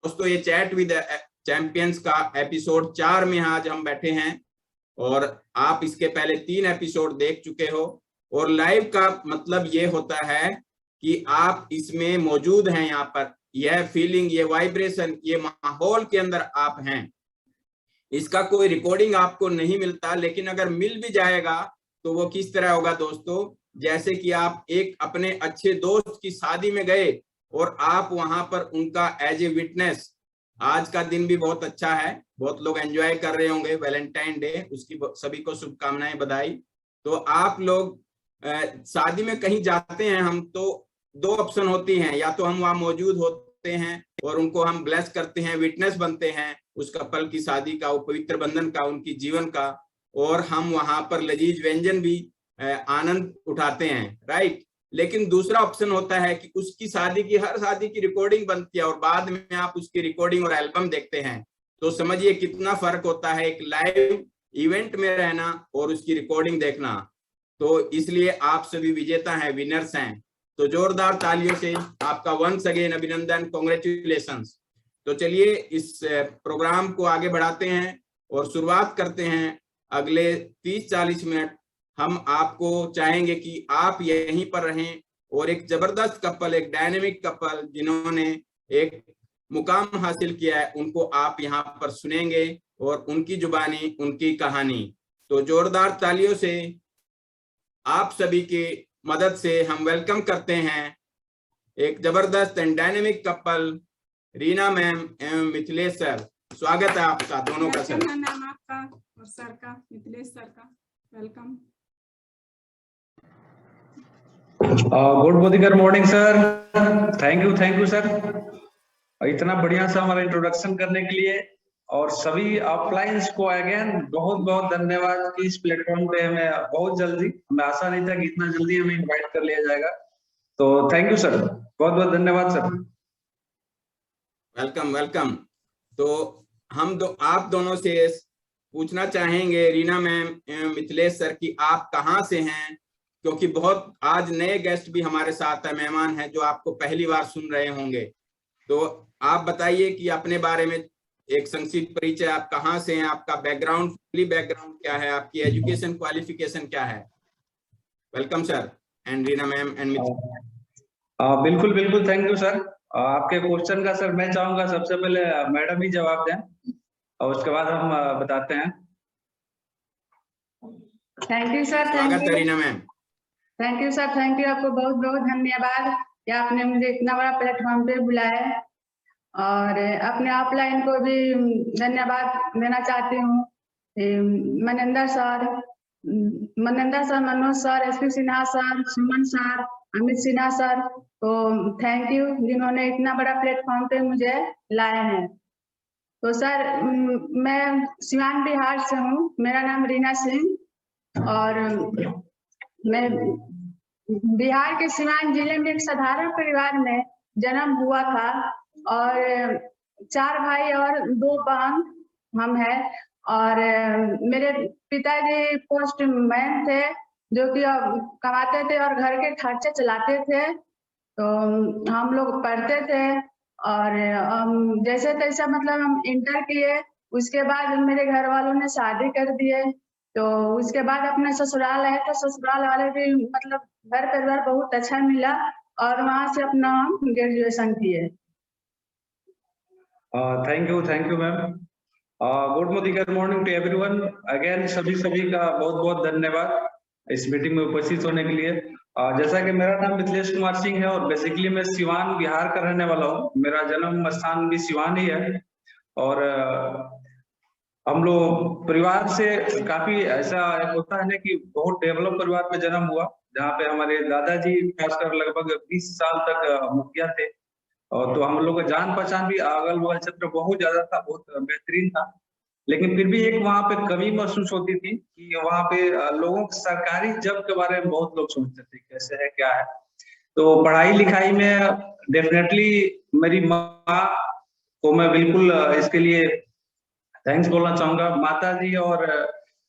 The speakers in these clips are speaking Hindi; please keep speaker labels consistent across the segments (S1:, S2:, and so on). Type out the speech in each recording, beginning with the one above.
S1: दोस्तों ये चैट विद चैंपियंस का एपिसोड 4 में आज हम बैठे हैं और आप इसके पहले 3 एपिसोड देख चुके हो। और लाइव का मतलब ये होता है कि आप इसमें मौजूद हैं, यहाँ पर यह फीलिंग, ये वाइब्रेशन, ये माहौल के अंदर आप हैं। इसका कोई रिकॉर्डिंग आपको नहीं मिलता, लेकिन अगर मिल भी जाएगा तो वो किस तरह होगा दोस्तों, जैसे कि आप एक अपने अच्छे दोस्त की शादी में गए और आप वहां पर उनका एज ए विटनेस, आज का दिन भी बहुत अच्छा है, बहुत लोग एंजॉय कर रहे होंगे वैलेंटाइन डे, उसकी सभी को शुभकामनाएं, बधाई। तो आप लोग शादी में कहीं जाते हैं, हम तो 2 ऑप्शन होती हैं, या तो हम वहां मौजूद होते हैं और उनको हम ब्लेस करते हैं, विटनेस बनते हैं उस कपल की शादी का, वो पवित्र बंधन का, उनकी जीवन का, और हम वहां पर लजीज व्यंजन भी आनंद उठाते हैं, राइट। लेकिन दूसरा ऑप्शन होता है कि उसकी शादी की, हर शादी की रिकॉर्डिंग बनती है और बाद में आप उसकी रिकॉर्डिंग और एल्बम देखते हैं। तो समझिए कितना फर्क होता है एक लाइव इवेंट में रहना और उसकी रिकॉर्डिंग देखना। तो इसलिए आप सभी विजेता हैं, विनर्स हैं। तो जोरदार तालियों से आपका वंस अगेन अभिनंदन, कॉन्ग्रेचुलेशंस। तो चलिए इस प्रोग्राम को आगे बढ़ाते हैं और शुरुआत करते हैं। अगले 30-40 मिनट हम आपको चाहेंगे कि आप यहीं पर रहें और एक जबरदस्त कपल, एक डायनेमिक कपल जिन्होंने एक मुकाम हासिल किया है, उनको आप यहाँ पर सुनेंगे और उनकी जुबानी, उनकी कहानी। तो जोरदार तालियों से आप सभी की मदद से हम वेलकम करते हैं एक जबरदस्त and dynamic couple, Reena ma'am एवं मिथिलेश सर। स्वागत है आपका दोनों का सर।
S2: नाम आपका और सर का, मिथिलेश सर का, welcome.
S3: Good morning sir, thank you sir, इतना बढ़िया सा हमारा इंट्रोडक्शन करने के लिए। और सभी ऑफलाइंस को अगेन बहुत बहुत धन्यवाद कि इस प्लेटफॉर्म पे हमें बहुत जल्दी, हमें आशा नहीं था कि इतना जल्दी हमें इनवाइट कर लिया जाएगा। तो थैंक यू सर, बहुत बहुत धन्यवाद सर।
S1: Welcome welcome. तो हम आप दोनों से पूछना चाहेंगे, रीना मैम एवं मिथिलेश सर, की आप कहाँ से हैं, क्योंकि बहुत आज नए गेस्ट भी हमारे साथ है, मेहमान हैं जो आपको पहली बार सुन रहे होंगे। तो आप बताइए कि अपने बारे में एक संक्षिप्त परिचय, आप कहाँ से हैं, आपका बैकग्राउंड, फैमिली बैकग्राउंड क्या है, आपकी एजुकेशन क्वालिफिकेशन क्या है। Welcome sir and Reena ma'am and Mithilesh.
S3: बिल्कुल बिल्कुल, थैंक यू सर। आपके क्वेश्चन का सर मैं चाहूंगा सबसे पहले मैडम ही जवाब दें और उसके बाद हम बताते हैं।
S2: थैंक यू सर,
S1: स्वागत है Reena ma'am.
S2: Thank you sir, thank you, आपको बहुत बहुत धन्यवाद कि आपने मुझे इतना बड़ा प्लेटफॉर्म पे बुलाया है। और अपने ऑफलाइन को भी धन्यवाद देना चाहती हूँ, Maninder sir, Manoj sir, SP Sinha sir, Suman sir, Amit Sinha sir को थैंक यू, जिन्होंने इतना बड़ा प्लेटफॉर्म पे मुझे लाए हैं। तो सर मैं सिवान बिहार से हूँ, मेरा नाम रीना सिंह, और मैं बिहार के सिवान जिले में एक साधारण परिवार में जन्म हुआ था और 4 भाई और 2 बहन हम हैं। और मेरे पिताजी पोस्टमैन थे जो कि कमाते थे और घर के खर्चे चलाते थे। तो हम लोग पढ़ते थे और जैसे तैसे मतलब हम इंटर किए, उसके बाद मेरे घर वालों ने शादी कर दिए। तो उसके बाद अपने ससुराल आए तो ससुराल वाले भी मतलब घर परिवार बहुत अच्छा मिला और वहां से अपना ग्रेजुएशन किए।
S3: Thank you ma'am. Good morning to everyone again, सभी का बहुत बहुत धन्यवाद इस मीटिंग में उपस्थित होने के लिए। जैसा कि मेरा नाम मिथिलेश कुमार सिंह है और बेसिकली मैं सिवान बिहार का रहने वाला हूँ, मेरा जन्म स्थान भी सिवान ही है। और हम लोग परिवार से काफी ऐसा होता है ना कि बहुत डेवलप परिवार में जन्म हुआ, जहाँ पे हमारे दादाजी खासकर लगभग 20 साल तक मुखिया थे। और तो हम लोग का जान पहचान भी अगल बगल क्षेत्र बहुत ज्यादा था, बहुत बेहतरीन था। लेकिन फिर भी एक वहाँ पे कमी महसूस होती थी कि वहाँ पे लोगों के सरकारी जॉब के बारे में बहुत लोग सोचते थे कैसे है क्या है। तो पढ़ाई लिखाई में डेफिनेटली मेरी माँ को मैं बिल्कुल इसके लिए थैंक्स बोलना चाहूंगा। माता जी और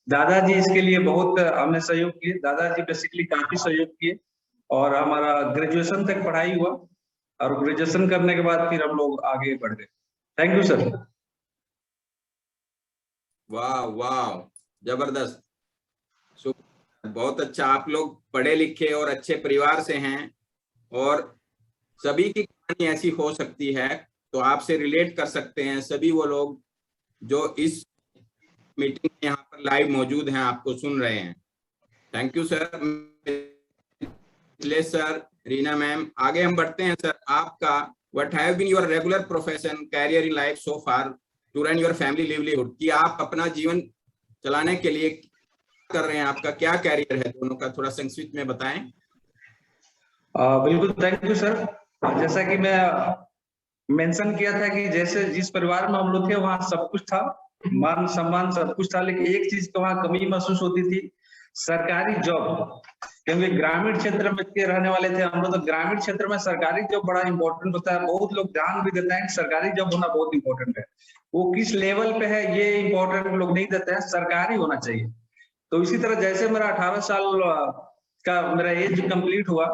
S3: दादाजी इसके लिए बहुत हमें सहयोग किए, दादाजी बेसिकली काफी सहयोग किए और हमारा ग्रेजुएशन तक पढ़ाई हुआ और ग्रेजुएशन करने के बाद फिर हम लोग आगे बढ़ गए। Thank you sir.
S1: वाह वाह, जबरदस्त, बहुत अच्छा। आप लोग पढ़े लिखे और अच्छे परिवार से हैं और सभी की कहानी ऐसी हो सकती है, तो आपसे रिलेट कर सकते हैं सभी वो लोग जो इस मीटिंग में यहाँ पर लाइव मौजूद हैं, आपको सुन रहे हैं। Thank you sir, Mithilesh sir, Reena ma'am. आगे हम बढ़ते हैं सर। आपका what have been your regular profession career in life so far to run your family livelihood, कि आप अपना जीवन चलाने के लिए कर रहे हैं, आपका क्या कैरियर है, दोनों का थोड़ा संक्षिप्त में बताएं।
S3: बिल्कुल, थैंक यू सर। जैसा कि मैं मेंशन किया था कि जैसे जिस परिवार में हम लोग थे वहाँ सब कुछ था, मान सम्मान सब कुछ था, लेकिन एक चीज की वहाँ कमी महसूस होती थी, सरकारी जॉब। क्योंकि ग्रामीण क्षेत्र में के रहने वाले थे हम लोग, तो ग्रामीण क्षेत्र में सरकारी जॉब बड़ा इंपॉर्टेंट होता है। बहुत लोग ध्यान भी देते हैं कि सरकारी जॉब होना बहुत इंपॉर्टेंट है, वो किस लेवल पे है ये इंपॉर्टेंट लोग नहीं देते हैं, सरकारी होना चाहिए। तो इसी तरह जैसे मेरा 18 साल का मेरा एज कंप्लीट हुआ,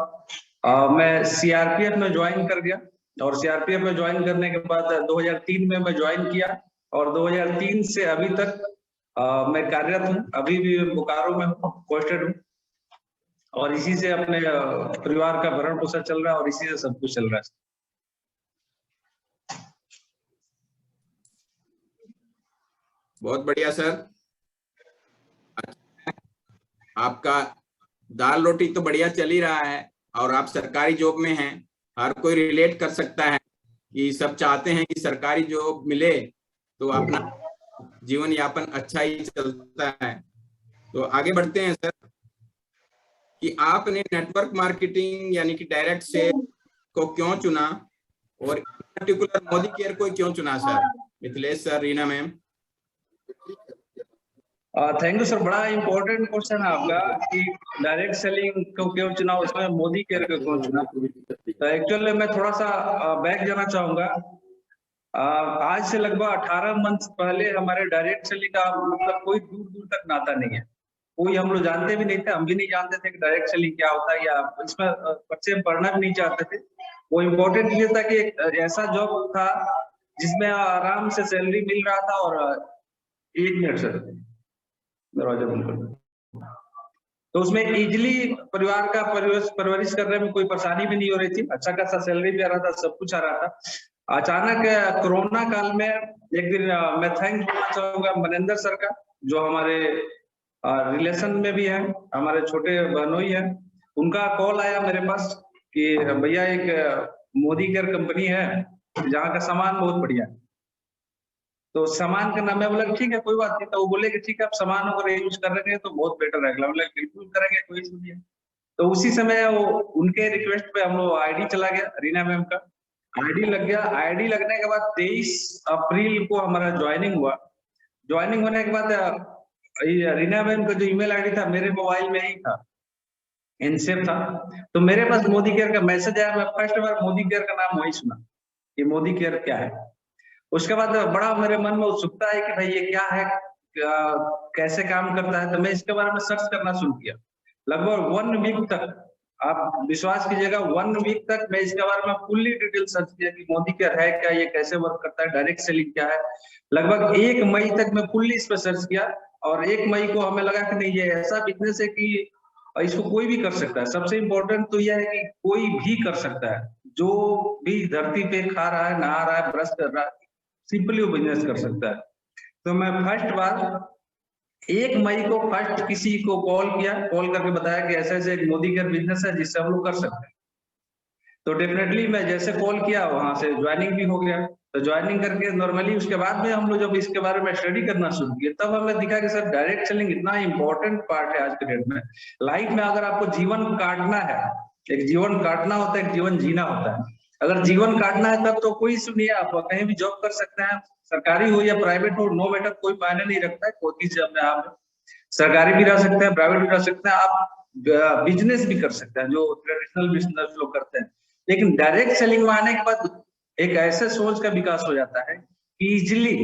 S3: मैं सीआरपीएफ में ज्वाइन कर गया, और सीआरपीएफ में ज्वाइन करने के बाद 2003 में मैं ज्वाइन किया, और 2003 से अभी तक मैं कार्यरत हूँ। अभी भी बोकारो में पोस्टेड हूँ, और इसी से अपने परिवार का भरण पोषण चल रहा है, और इसी से सब कुछ चल रहा है।
S1: बहुत बढ़िया सर। आपका दाल रोटी तो बढ़िया चल ही रहा है, और आप सरकारी जॉब में हैं। हर कोई रिलेट कर सकता है कि सब चाहते हैं कि सरकारी जॉब मिले तो अपना जीवन यापन अच्छा ही चलता है। तो आगे बढ़ते हैं सर, कि आपने नेटवर्क मार्केटिंग यानी कि डायरेक्ट सेल को क्यों चुना, और पर्टिकुलर मोदी केयर को क्यों चुना sir? Mithilesh sir, Reena ma'am.
S3: Thank you sir, बड़ा इंपॉर्टेंट क्वेश्चन है आपका कि डायरेक्ट सेलिंग को क्यों चुना, उसमें मोदी केयर को क्यों चुना। तो एक्चुअली मैं थोड़ा सा बैक जाना चाहूंगा। आज से लगभग 18 मंथ पहले हमारे डायरेक्ट सेलिंग का मतलब कोई दूर दूर तक नाता नहीं है, कोई हम लोग जानते भी नहीं थे, हम भी नहीं जानते थे कि डायरेक्ट सेलिंग क्या होता है, या इसमें बच्चे पढ़ना भी नहीं चाहते थे। वो इम्पोर्टेंट ये था कि एक ऐसा जॉब था जिसमें आराम से सैलरी मिल रहा था, और 1 मिनट सर, दरवाजा बंद कर दो। तो उसमें इजिली परिवार का परवरिश करने में कोई परेशानी भी नहीं हो रही थी, अच्छा खासा सैलरी भी आ रहा था, सब कुछ आ रहा था। अचानक कोरोना काल में एक दिन मैं थैंक करना चाहूंगा मनिंदर सर का, जो हमारे रिलेशन में भी है, हमारे छोटे बहनोई है। उनका कॉल आया मेरे पास कि भैया एक मोदी केयर कंपनी है जहाँ का सामान बहुत बढ़िया है, तो सामान का नाम है। बोला ठीक है कोई बात नहीं। तो वो बोले कि ठीक है आप सामान अगर यूज कर रहे हैं तो बहुत बेटर रहेगा। बोला बिल्कुल करेंगे, कोई इशू नहीं है। तो उसी समय वो उनके रिक्वेस्ट पे हम लोग आईडी चला गया, रीना मैम का आईडी लग गया। आईडी लगने के बाद 23 अप्रैल को हमारा ज्वाइनिंग हुआ। ज्वाइनिंग होने के बाद रीना मैम का जो ईमेल आईडी था मेरे मोबाइल में ही था, इनसेफ था। तो मेरे पास मोदी केयर का मैसेज आया, मैं फर्स्ट बार मोदी केयर का नाम वही सुना, ये मोदी केयर क्या है। उसके बाद बड़ा मेरे मन में उत्सुकता है कि भाई ये क्या है, कैसे काम करता है। तो मैं इसके बारे में सर्च करना शुरू किया। लगभग 1 वीक तक, आप विश्वास कीजिएगा, 1 वीक तक मैं इसके बारे में फुल्ली डिटेल सर्च किया कि मोदी केयर है क्या, ये कैसे वर्क करता है, डायरेक्ट सेलिंग क्या है। लगभग 1 मई तक मैं फुल्ली इस पर सर्च किया, और 1 मई को हमें लगा कि नहीं ये ऐसा बिजनेस है कि इसको कोई भी कर सकता है। सबसे इम्पोर्टेंट तो यह है कि कोई भी कर सकता है, जो भी धरती पे खा रहा है, नहा रहा है, ब्रश कर रहा है, सिंपली वो बिजनेस कर सकता है। तो मैं फर्स्ट बार 1 मई को फर्स्ट किसी को कॉल किया, कॉल करके बताया कि ऐसे ऐसे एक मोदी केयर बिजनेस है जिससे हम लोग कर सकते हैं। तो डेफिनेटली मैं जैसे कॉल किया वहां से ज्वाइनिंग भी हो गया। तो ज्वाइनिंग करके नॉर्मली उसके बाद में हम लोग जब इसके बारे में स्टडी करना शुरू किया, तब हमें दिखा कि सर डायरेक्ट सेलिंग इतना इंपॉर्टेंट पार्ट है आज के डेट में। लाइफ में अगर आपको जीवन काटना है, एक जीवन काटना होता है, एक जीवन जीना होता है। अगर जीवन काटना है तब तो कोई इशू नहीं है, आप कहीं भी जॉब कर सकते हैं, सरकारी हो या प्राइवेट हो, नो मैटर, कोई मायने नहीं रखता है। कोई चीज अपने आप सरकारी भी रह सकते हैं, प्राइवेट भी रह सकते हैं, आप बिजनेस भी कर सकते हैं जो ट्रेडिशनल बिजनेस लोग करते हैं। लेकिन डायरेक्ट सेलिंग में आने के बाद एक ऐसे सोच का विकास हो जाता है कि इजिली,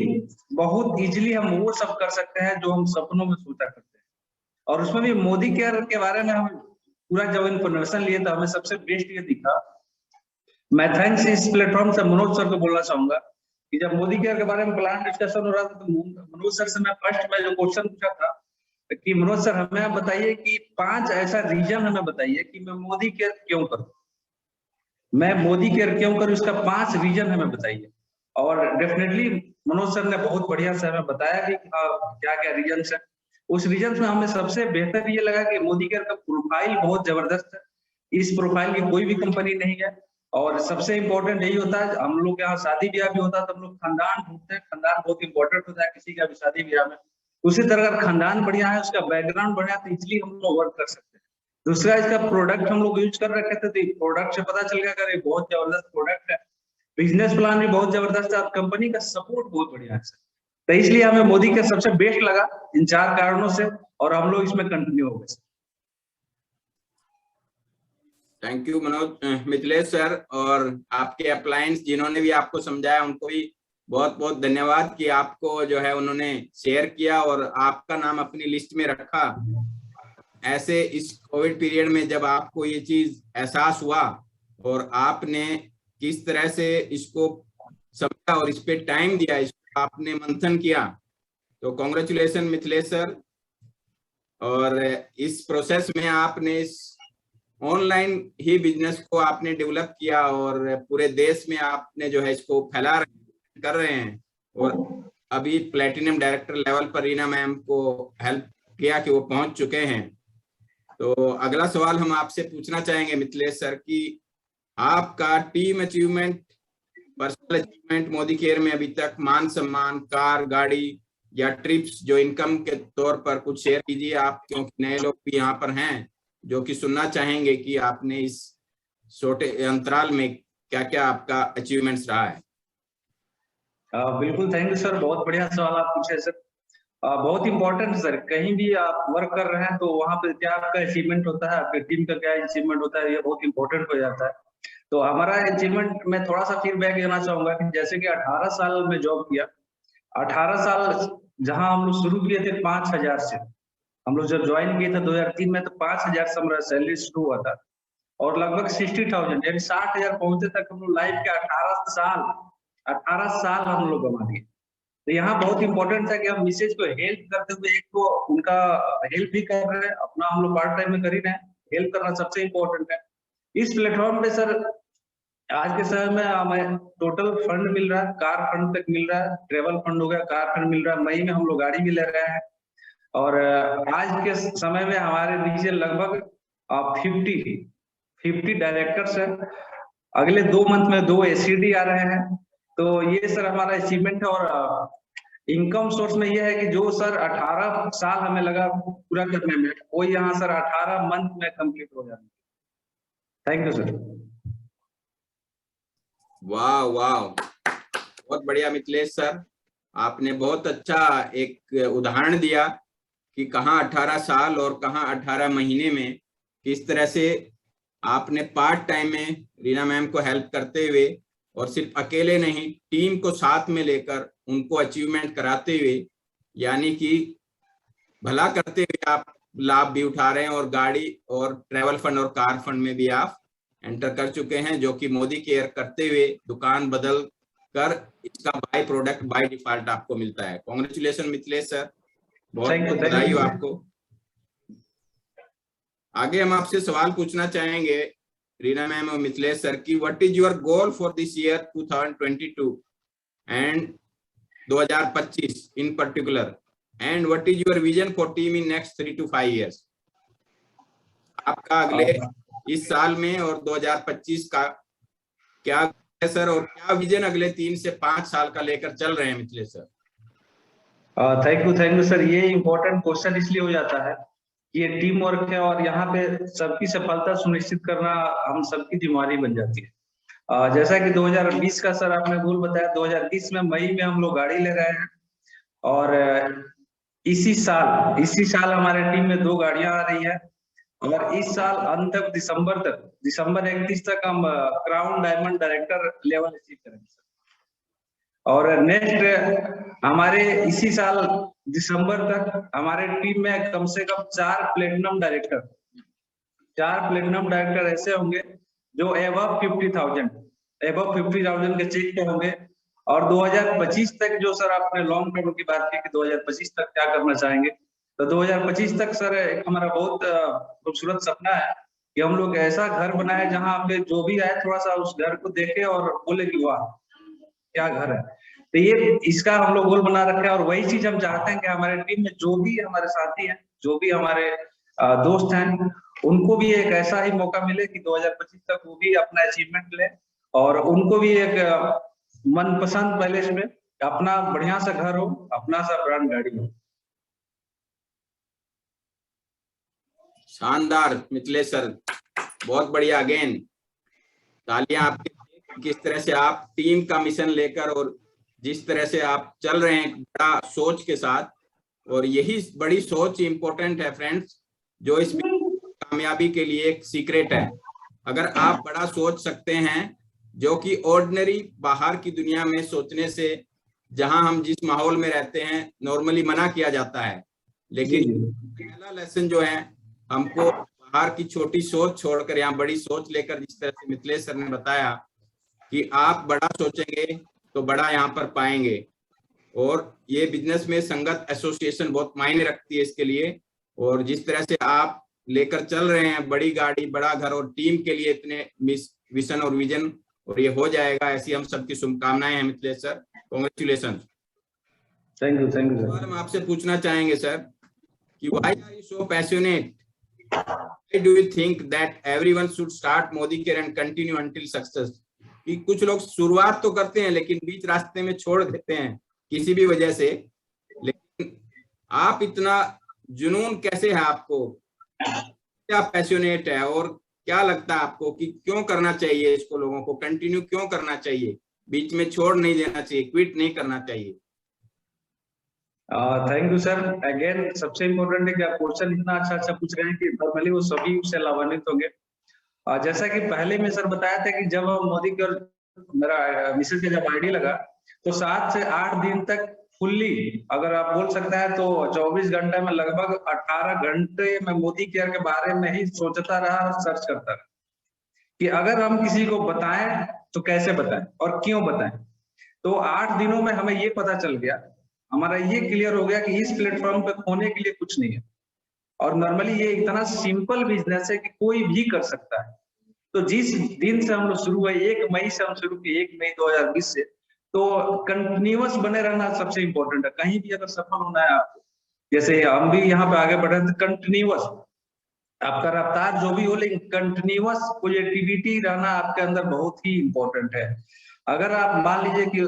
S3: बहुत इजिली हम वो सब कर सकते हैं जो हम सपनों में सोचा करते हैं। और उसमें भी मोदी केयर के बारे में हम पूरा जब इन्फॉर्मेशन लिए तो हमें सबसे बेस्ट ये दिखा। मैं थैंक्स इस प्लेटफॉर्म से मनोज सर को बोलना चाहूंगा कि जब मोदी केयर के बारे में प्लान डिस्कशन हो रहा था तो मनोज सर से मैं फर्स्ट में जो क्वेश्चन पूछा था कि मनोज सर हमें आप बताइए कि 5 ऐसा रीजन हमें बताइए कि मैं मोदी केयर क्यों करूं, मैं मोदी केयर क्यों करूं, इसका 5 रीजन हमें बताइए। और डेफिनेटली मनोज सर ने बहुत बढ़िया से हमें बताया कि क्या क्या रीजन है। उस रीजन में हमें सबसे बेहतर ये लगा कि मोदी केयर का प्रोफाइल बहुत जबरदस्त है, इस प्रोफाइल की कोई भी कंपनी नहीं है। और सबसे इम्पोर्टेंट यही होता है, हम लोग के यहाँ शादी ब्याह भी होता है तो हम लोग खानदान ढूंढते हैं, खानदान बहुत इंपॉर्टेंट होता है किसी का भी शादी ब्याह में। उसी तरह अगर खानदान बढ़िया है, उसका बैकग्राउंड बढ़िया है, तो इजिली हम लोग वर्क कर सकते हैं। दूसरा, इसका प्रोडक्ट हम लोग यूज कर रखे थे तो प्रोडक्ट से पता चल गया कि बहुत जबरदस्त प्रोडक्ट है, बिजनेस प्लान भी बहुत जबरदस्त है और कंपनी का सपोर्ट बहुत बढ़िया है। तो इसलिए हमें मोदी के सबसे बेस्ट लगा इन 4 कारणों से, और हम लोग इसमें कंटिन्यू हो गए।
S1: Thank you Manoj Mithilesh sir, और आपके अप्लायंस जिन्होंने भी आपको समझाया उनको भी बहुत बहुत धन्यवाद कि आपको जो है उन्होंने शेयर किया और आपका नाम अपनी लिस्ट में रखा। ऐसे इस कोविड पीरियड में जब आपको ये चीज एहसास हुआ और आपने किस तरह से इसको समझा और इस पे टाइम दिया, इसको आपने मंथन किया, तो कॉन्ग्रेचुलेशन मिथिलेश सर। और इस प्रोसेस में आपने इस ऑनलाइन ही बिजनेस को आपने डेवलप किया और पूरे देश में आपने जो है इसको फैला कर रहे हैं, और अभी प्लेटिनम डायरेक्टर लेवल पर रीना मैम को हेल्प किया कि वो पहुंच चुके हैं। तो अगला सवाल हम आपसे पूछना चाहेंगे मिथिलेश सर कि आपका team achievement, personal achievement Modi care में अभी तक, मान सम्मान, कार, गाड़ी या ट्रिप्स जो इनकम के तौर पर कुछ शेयर कीजिए आप, क्योंकि नए लोग भी यहाँ पर हैं जो कि सुनना चाहेंगे कि आपने इस छोटे अंतराल में क्या क्या आपका अचीवमेंट्स रहा है।
S3: बिल्कुल, थैंक यू सर, बहुत बढ़िया सवाल आप पूछे सर। बहुत इंपॉर्टेंट सर, कहीं भी आप वर्क कर रहे हैं तो वहां पे क्या आपका अचीवमेंट होता है, आपके टीम का क्या अचीवमेंट होता है, ये बहुत इंपॉर्टेंट हो जाता है। तो हमारा अचीवमेंट में थोड़ा सा फीडबैक देना चाहूंगा कि जैसे कि 18 साल में जॉब किया, 18 साल जहां हम लोग शुरू किए थे 5000 से, हम लोग जब ज्वाइन किए थे 2003 में तो 5000 से हमारा सैलरी शुरू हुआ था, और लगभग 60,000 यानी 60,000 पहुंचे तक हम लोग लाइफ के 18 साल हम लोग गंवा दिए। तो यहाँ बहुत इंपॉर्टेंट है कि हम मिसेज को हेल्प करते हुए एक तो उनका हेल्प भी कर रहे हैं, अपना हम लोग पार्ट टाइम में कर ही रहे हैं, हेल्प करना सबसे इम्पोर्टेंट है। इस प्लेटफॉर्म पे सर आज के समय में हमें टोटल फंड मिल रहा है, कार फंड तक मिल रहा है, ट्रेवल फंड हो गया, कार फंड मिल रहा है, मई में हम लोग गाड़ी भी ले रहे हैं। और आज के समय में हमारे नीचे लगभग 50 डायरेक्टर्स है, अगले 2 मंथ में 2 एसीडी आ रहे हैं। तो ये सर हमारा अचीवमेंट है। और इनकम सोर्स में ये है कि जो सर 18 साल हमें लगा पूरा करने में, वो यहाँ सर 18 मंथ में कंप्लीट हो जाता है। Thank you sir.
S1: वाह वाह, बहुत बढ़िया मिथिलेश सर, आपने बहुत अच्छा एक उदाहरण दिया कि कहाँ 18 साल और कहाँ 18 महीने में किस तरह से आपने पार्ट टाइम में रीना मैम को हेल्प करते हुए और सिर्फ अकेले नहीं, टीम को साथ में लेकर उनको अचीवमेंट कराते हुए, यानी कि भला करते हुए आप लाभ भी उठा रहे हैं, और गाड़ी और ट्रैवल फंड और कार फंड में भी आप एंटर कर चुके हैं, जो कि मोदी केयर करते हुए दुकान बदल कर इसका बाय प्रोडक्ट बाय डिफॉल्ट आपको मिलता है। कांग्रेचुलेशन मिथिलेश सर, बहुत बहुत बधाई हो आपको। आगे हम आपसे सवाल पूछना चाहेंगे रीना मैम और मिथिलेश सर की, what is your goal for this year 2022 and 2025 in particular, and what is your vision for team in next 3 to 5 years? आपका अगले इस साल में और 2025 का क्या है सर, और क्या विजन अगले 3 से 5 साल का लेकर चल रहे हैं Mithilesh sir?
S3: Thank you sir. ये इम्पोर्टेंट क्वेश्चन इसलिए हो जाता है, ये टीम वर्क है और यहाँ पे सबकी सफलता सुनिश्चित करना हम सबकी जिम्मेदारी बन जाती है। जैसा कि 2020 का सर आपने गोल बताया, 2020 में मई में हम लोग गाड़ी ले रहे हैं, और इसी साल हमारे टीम में 2 गाड़ियां आ रही है, और इस साल अंत तक दिसंबर 31 तक हम crown diamond director level achieve करेंगे। और नेक्स्ट हमारे इसी साल दिसंबर तक हमारे टीम में कम से कम 4 प्लेटिनम डायरेक्टर ऐसे होंगे जो एबव 50,000 के चेक पे होंगे, और 2025 तक जो सर आपने लॉन्ग टर्म की बात की कि 2025 तक क्या करना चाहेंगे, तो 2025 तक सर एक हमारा बहुत खूबसूरत सपना है कि हम लोग ऐसा घर बनाए जहाँ पे जो भी आए थोड़ा सा उस घर को देखे और बोले कि वाह क्या घर है। तो ये इसका हम लोग गोल बना रखे हैं और वही चीज हम चाहते हैं कि हमारे टीम में जो भी हमारे साथी हैं, जो भी हमारे दोस्त हैं, उनको भी एक ऐसा ही मौका मिले कि 2025 तक वो भी अपना अचीवमेंट ले और उनको भी एक मनपसंद पैलेस में अपना बढ़िया सा घर हो, अपना सा ब्रांड गाड़ी हो।
S1: शानदार मिथिलेश सर, बहुत बढ़िया। अगेन तालियां आपके, किस तरह से आप टीम का मिशन लेकर और जिस तरह से आप चल रहे हैं बड़ा सोच के साथ, और यही बड़ी सोच इंपॉर्टेंट है फ्रेंड्स, जो इस कामयाबी के लिए एक सीक्रेट है। अगर आप बड़ा सोच सकते हैं, जो कि ऑर्डिनरी बाहर की दुनिया में सोचने से, जहां हम जिस माहौल में रहते हैं नॉर्मली मना किया जाता है, लेकिन पहला लेसन जो है हमको बाहर की छोटी सोच छोड़कर यहाँ बड़ी सोच लेकर, जिस तरह से मिथिलेश सर ने बताया कि आप बड़ा सोचेंगे तो बड़ा यहाँ पर पाएंगे। और ये बिजनेस में संगत एसोसिएशन बहुत मायने रखती है इसके लिए। और जिस तरह से आप लेकर चल रहे हैं बड़ी गाड़ी, बड़ा घर और टीम के लिए इतने मिशन और विजन, और ये हो जाएगा, ऐसी हम सबकी शुभकामनाएं हैं Mithilesh sir. Congratulation.
S3: Thank you
S1: sir. हम आपसे पूछना चाहेंगे सर कि why are you so passionate, why do you think that everyone should start Modi Care and continue until success? कि कुछ लोग शुरुआत तो करते हैं लेकिन बीच रास्ते में छोड़ देते हैं किसी भी वजह से, लेकिन आप इतना जुनून कैसे है आपको, क्या पैशनेट है और क्या लगता है आपको कि क्यों करना चाहिए इसको, लोगों को कंटिन्यू क्यों करना चाहिए, बीच में छोड़ नहीं देना चाहिए, क्विट नहीं करना चाहिए?
S3: Thank you sir. अगेन सबसे इम्पोर्टेंट है कि आप क्वेश्चन इतना अच्छा पूछ रहे हैं कि नॉर्मली वो सभी उससे लाभान्वित होंगे। जैसा कि पहले में सर बताया था कि जब मोदी के मेरा मिसेज का जब आईडी लगा तो 7 से 8 दिन तक फुल्ली, अगर आप बोल सकते हैं तो 24 घंटे में लगभग 18 घंटे मैं मोदी केयर के बारे में ही सोचता रहा और सर्च करता रहा कि अगर हम किसी को बताएं तो कैसे बताएं और क्यों बताएं। तो 8 दिनों में हमें ये पता चल गया, हमारा ये क्लियर हो गया कि इस प्लेटफॉर्म पे खोने के लिए कुछ नहीं है और नॉर्मली ये इतना सिंपल बिजनेस है कि कोई भी कर सकता है। तो जिस दिन से हम लोग शुरू हुए, 1 मई से हम शुरू किए, 1 मई 2020 से, तो कंटिन्यूअस बने रहना सबसे इम्पोर्टेंट है। कहीं भी अगर सफल होना है आपको, जैसे हम भी यहाँ पे आगे बढ़े तो कंटिन्यूअस आपका रफ्तार जो भी हो, लेकिन कंटिन्यूअस पॉजिटिविटी रहना आपके अंदर बहुत ही इम्पोर्टेंट है। अगर आप मान लीजिए कि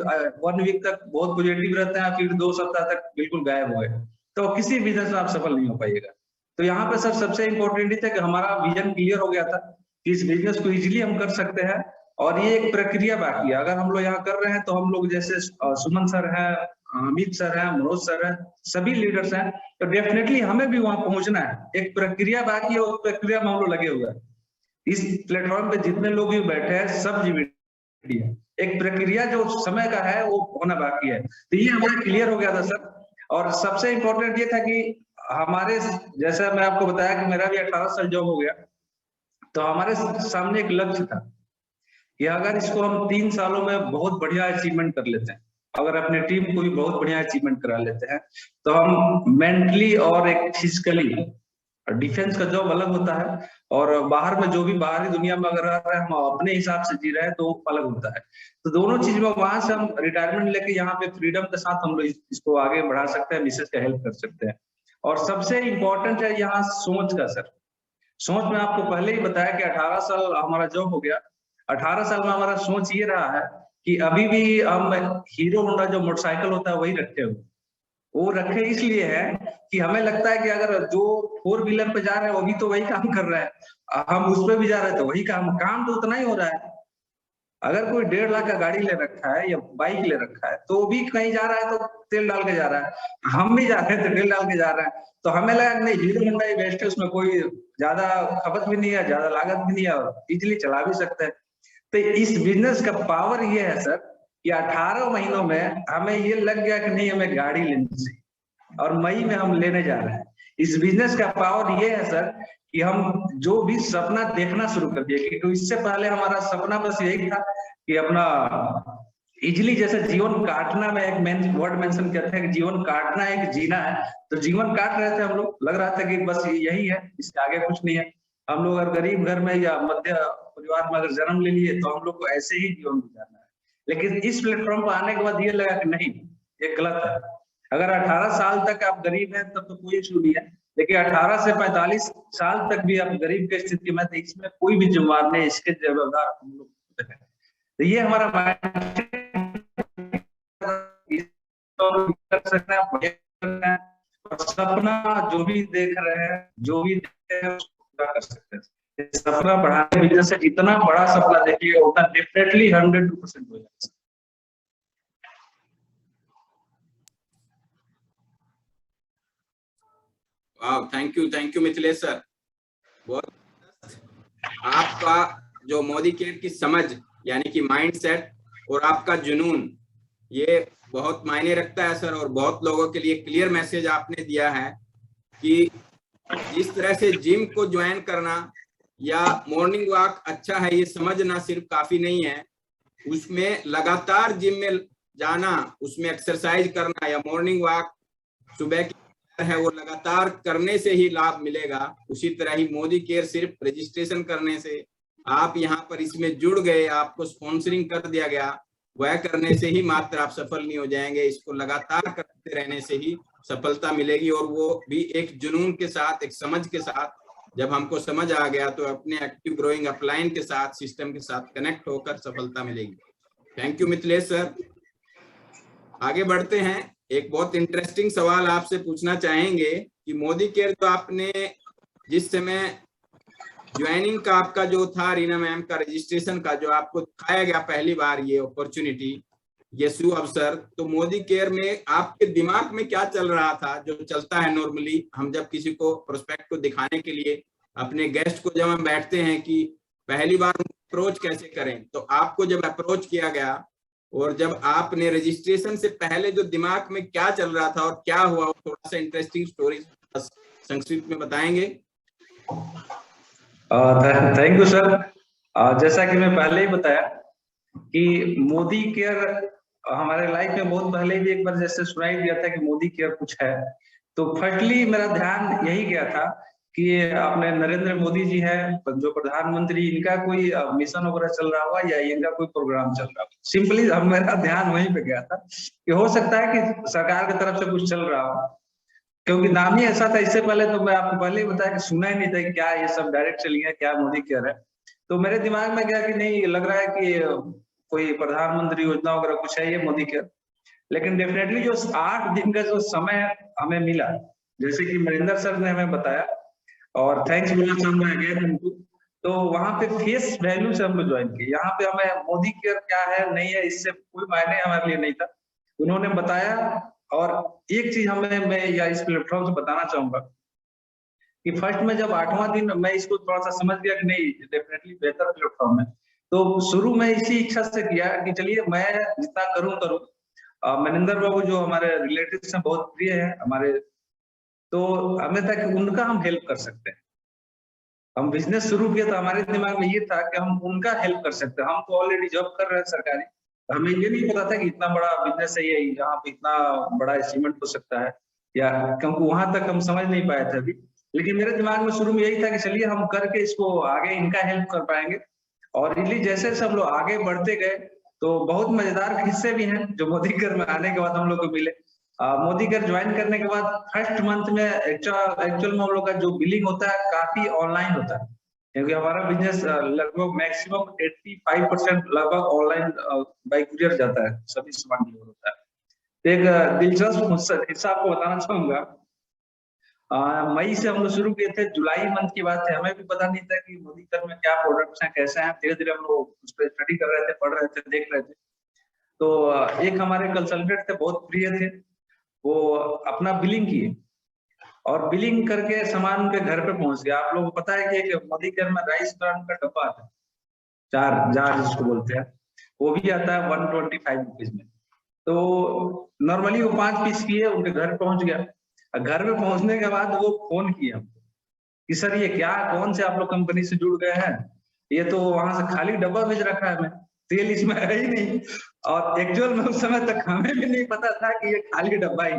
S3: 1 वीक तक बहुत पॉजिटिव रहते हैं, फिर 2 सप्ताह तक बिल्कुल गायब हो गए, तो किसी बिजनेस में आप सफल नहीं हो पाइएगा। तो यहाँ पे सर सबसे इम्पोर्टेंट ही था कि हमारा विजन क्लियर हो गया था कि इस बिजनेस को इजीली हम कर सकते हैं और ये एक प्रक्रिया बाकी है। अगर हम लोग यहाँ कर रहे हैं तो हम लोग जैसे सुमन सर है, अमित सर है, मनोज सर है, सभी लीडर्स हैं, तो डेफिनेटली हमें भी वहां पहुंचना है। एक प्रक्रिया बाकी है, उस प्रक्रिया में हम लोग लगे हुए हैं। इस प्लेटफॉर्म पे जितने लोग भी बैठे हैं सब जीवित है, एक प्रक्रिया जो समय का है वो होना बाकी है। तो ये हमारा क्लियर हो गया था सर। और सबसे इम्पोर्टेंट ये था कि हमारे, जैसा मैं आपको बताया कि मेरा भी 18 साल जॉब हो गया, तो हमारे सामने एक लक्ष्य था कि अगर इसको हम 3 सालों में बहुत बढ़िया अचीवमेंट कर लेते हैं, अगर अपने टीम को भी बहुत बढ़िया अचीवमेंट करा लेते हैं, तो हम मेंटली और एक फिजिकली, डिफेंस का जॉब अलग होता है और बाहर में जो भी बाहरी दुनिया में अगर रह रहे हैं हम अपने हिसाब से जी रहे हैं तो अलग होता है। तो दोनों चीज में वहां से हम रिटायरमेंट लेके यहाँ पे फ्रीडम के साथ हम लोग इसको आगे बढ़ा सकते हैं, मिसेज का हेल्प कर सकते हैं। और सबसे इम्पोर्टेंट है यहाँ सोच का सर। सोच में आपको पहले ही बताया कि 18 साल हमारा जॉब हो गया, 18 साल में हमारा सोच ये रहा है कि अभी भी हम हीरो होंडा जो मोटरसाइकिल होता है वही रखे हुए। वो रखे इसलिए है कि हमें लगता है कि अगर जो 4 व्हीलर पे जा रहे हैं वो भी तो वही काम कर रहा है, हम उस पे भी जा रहे हैं तो वही काम तो उतना ही हो रहा है। अगर कोई 1.5 लाख का गाड़ी ले रखा है या बाइक ले रखा है तो वो भी कहीं जा रहा है तो तेल डाल के जा रहा है, हम भी जा रहे हैं तो तेल डाल के जा रहे हैं। तो हमें लगा नहीं, हीरो होंडा ही बेस्ट है, उसमें कोई ज्यादा खपत भी नहीं है, ज्यादा लागत भी नहीं है और इजिली चला भी सकते हैं। तो इस बिजनेस का पावर ये है सर कि 18 महीनों में हमें ये लग गया कि नहीं हमें गाड़ी लेनी चाहिए और मई में हम लेने जा रहे हैं। इस बिजनेस का पावर ये है सर कि हम जो भी सपना देखना शुरू कर दिए, क्योंकि इससे पहले हमारा सपना बस यही था कि अपना इजिली, जैसे जीवन काटना में एक वर्ड मेंशन किया था कि जीवन काटना है कि जीना है, तो जीवन काट रहे थे हम लोग, लग रहा था कि बस यही है, इसके आगे कुछ नहीं है। हम लोग अगर गरीब घर में या मध्य परिवार में अगर जन्म ले लिए तो हम लोग को ऐसे ही जीवन गुजारना है। लेकिन इस प्लेटफॉर्म पर आने के बाद ये लगा कि नहीं, ये गलत है। अगर 18 साल तक आप गरीब हैं तब तो कोई इशू नहीं है, लेकिन 18 से 45 साल तक भी आप गरीब की स्थिति में, तो इसमें कोई भी जिम्मेदार नहीं, इसके जिम्मेदार हम लोग हैं। तो ये हमारा कर सकते हैं, और सपना जो भी देख रहे हैं, जो भी देख रहे हैं उसको पूरा कर सकते हैं। सपना बढ़ाने बिजनेस से जितना बड़ा सपना देखिएगा उतना डेफिनेटली 100% हो जाएगा।
S1: Thank you Mithilesh sir. बहुत आपका जो मोदी केयर की समझ यानी कि माइंडसेट और आपका जुनून, ये बहुत मायने रखता है सर। और बहुत लोगों के लिए क्लियर मैसेज आपने दिया है कि इस तरह से जिम को ज्वाइन करना या मॉर्निंग वॉक अच्छा है ये समझना सिर्फ काफी नहीं है, उसमें लगातार जिम में जाना, उसमें एक्सरसाइज करना या मॉर्निंग वॉक सुबह की है वो लगातार करने से ही लाभ मिलेगा। उसी तरह ही मोदी केयर सिर्फ रजिस्ट्रेशन करने से, आप यहाँ पर इसमें जुड़ गए, आपको स्पॉन्सरिंग कर दिया गया, वह करने से ही मात्र आप सफल नहीं हो जाएंगे। इसको लगातार करते रहने से ही सफलता मिलेगी, और वो भी एक जुनून के साथ, एक समझ के साथ। जब हमको समझ आ गया तो अपने एक्टिव ग्रोइंग अपलाइन के साथ, सिस्टम के साथ कनेक्ट होकर सफलता मिलेगी। Thank you Mithilesh sir. आगे बढ़ते हैं। एक बहुत इंटरेस्टिंग सवाल आपसे पूछना चाहेंगे कि मोदी केयर तो आपने जिस समय ज्वाइनिंग का आपका जो था, रीना मैम का रजिस्ट्रेशन का जो आपको दिखाया गया पहली बार ये अपॉर्चुनिटी, ये शुभ अवसर, तो मोदी केयर में आपके दिमाग में क्या चल रहा था? जो चलता है नॉर्मली, हम जब किसी को प्रोस्पेक्ट को दिखाने के लिए अपने गेस्ट को जब हम बैठते हैं कि पहली बार अप्रोच कैसे करें, तो आपको जब अप्रोच किया गया और जब आपने रजिस्ट्रेशन से पहले जो दिमाग में क्या चल रहा था और क्या हुआ, थोड़ा सा इंटरेस्टिंग स्टोरी संक्षिप्त में बताएंगे?
S3: Thank you sir. जैसा कि मैं पहले ही बताया कि मोदी केयर हमारे लाइफ में बहुत पहले भी एक बार जैसे सुनाई दिया था कि मोदी केयर कुछ है, तो फर्स्टली मेरा ध्यान यही गया था कि अपने नरेंद्र मोदी जी हैं जो प्रधानमंत्री, इनका कोई मिशन वगैरह चल रहा हुआ या इनका कोई प्रोग्राम चल रहा हुआ। सिंपली मेरा ध्यान वहीं पे गया था कि हो सकता है कि सरकार की तरफ से कुछ चल रहा हो, क्योंकि नाम ही ऐसा था। इससे पहले तो मैं आपको पहले ही बताया कि सुना ही नहीं था कि क्या ये सब डायरेक्ट चली है, क्या मोदी केयर है। तो मेरे दिमाग में क्या कि नहीं, लग रहा है कि कोई प्रधानमंत्री योजना वगैरह कुछ है ये मोदी केयर। लेकिन डेफिनेटली जो 8 दिन का जो समय हमें मिला, जैसे कि मरिंदर सर ने हमें बताया, और थैंक्स बोलना चाहूंगा अगेन उनको, तो वहां पे फेस वैल्यू से हम लोग ज्वाइन किए। यहाँ पे हमें मोदी केयर क्या है नहीं है इससे कोई मायने हमारे लिए नहीं था, उन्होंने बताया। और एक चीज मैं या इस प्लेटफॉर्म से बताना चाहूंगा कि फर्स्ट में जब 8वां दिन मैं इसको थोड़ा सा समझ गया कि नहीं डेफिनेटली बेहतर प्लेटफॉर्म है, तो शुरू में इसी इच्छा से किया कि चलिए मैं जितना करूं। मनिंदर बाबू जो हमारे रिलेटिव्स हैं, बहुत प्रिय है हमारे, तो हमें था कि उनका हम हेल्प कर सकते हैं। हम बिजनेस शुरू किया तो हमारे दिमाग में ये था कि हम उनका हेल्प कर सकते हैं। हम तो ऑलरेडी जॉब कर रहे हैं सरकारी, हमें ये नहीं पता था कि इतना बड़ा बिजनेस है ये, यहाँ पे इतना बड़ा अचीवमेंट हो सकता है, या क्योंकि वहां तक हम समझ नहीं पाए थे अभी। लेकिन मेरे दिमाग में शुरू में यही था कि चलिए हम करके इसको आगे इनका हेल्प कर पाएंगे। और इसलिए जैसे सब लोग आगे बढ़ते गए तो बहुत मजेदार किस्से भी हैं जो मोदी केयर में आने के बाद हम लोग को मिले। मोदी केयर ज्वाइन करने के बाद फर्स्ट मंथ में एक्चुअल में हम लोग का जो बिलिंग होता है काफी ऑनलाइन होता है, क्योंकि हमारा बिजनेस लगभग मैक्सिमम 85% लगभग ऑनलाइन बाय कुरियर जाता है, सभी सामान डिलीवर होता है। एक दिलचस्प किस्सा आपको बताना चाहूंगा। मई से हम लोग शुरू किए थे, जुलाई मंथ की बात है, हमें भी पता नहीं था कि मोदी केयर में क्या प्रोडक्ट्स हैं, कैसे हैं। धीरे धीरे हम लोग उस पर स्टडी कर रहे थे, पढ़ रहे थे, देख रहे थे। तो एक हमारे कंसल्टेंट थे, बहुत प्रिय थे, वो अपना बिलिंग किए और बिलिंग करके सामान उनके घर पे पहुंच गया। आप लोगों को पता है कि एक मोदी केयर में राइस ब्रांड का डब्बा आता है, 4 जार जिसको बोलते हैं, वो भी आता है 125 रुपीज में। तो नॉर्मली वो 5 पीस किए, उनके घर पहुंच गया। घर में पहुंचने के बाद वो फोन किए हमको कि सर ये क्या, कौन से आप लोग कंपनी से जुड़ गए हैं, ये तो वहां से खाली डब्बा भेज रखा है हमें। तेल इसमें है ही नहीं, और एक्चुअल में उस समय तक हमें भी नहीं पता था कि ये खाली डब्बा ही।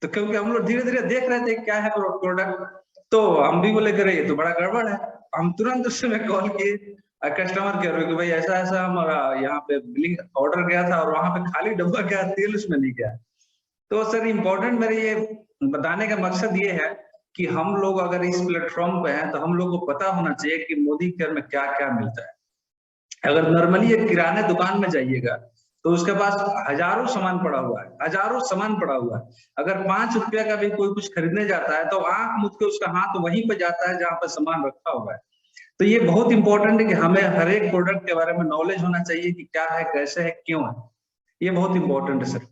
S3: तो क्योंकि हम लोग धीरे धीरे देख रहे थे क्या है प्रोडक्ट, तो हम भी बोले करे ये तो बड़ा गड़बड़ है। हम तुरंत उस समय कॉल किए कस्टमर केयर में कि भाई ऐसा ऐसा हमारा यहाँ पे बिलिंग ऑर्डर गया था और वहां पे खाली डब्बा गया, तेल उसमें नहीं गया। तो सर इम्पोर्टेंट मेरे ये बताने का मकसद ये है कि हम लोग अगर इस प्लेटफॉर्म पे हैं तो हम लोग को पता होना चाहिए कि मोदी केयर में क्या क्या मिलता है। अगर नॉर्मली एक किराने दुकान में जाइएगा तो उसके पास हजारों सामान पड़ा हुआ है, हजारों सामान पड़ा हुआ है। अगर 5 रुपया का भी कोई कुछ खरीदने जाता है तो आंख मूंद के उसका हाथ वहीं पे जाता है जहां पर सामान रखा हुआ है। तो ये बहुत इंपॉर्टेंट है कि हमें हर एक प्रोडक्ट के बारे में नॉलेज होना चाहिए कि क्या है, कैसे है, क्यों है। ये बहुत इंपॉर्टेंट है सर।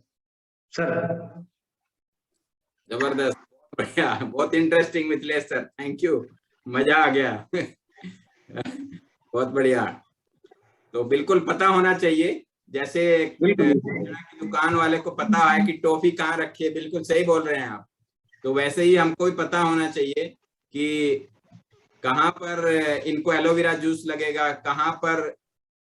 S1: जबरदस्त, बढ़िया, बहुत interesting Mithilesh sir, thank you, मजा आ गया। बहुत बढ़िया। तो बिल्कुल पता होना चाहिए, जैसे की दुकान वाले को पता है कि टॉफी कहाँ रखी है, बिल्कुल सही बोल रहे हैं आप। तो वैसे ही हमको भी पता होना चाहिए कि कहाँ पर इनको एलोवेरा जूस लगेगा, कहाँ पर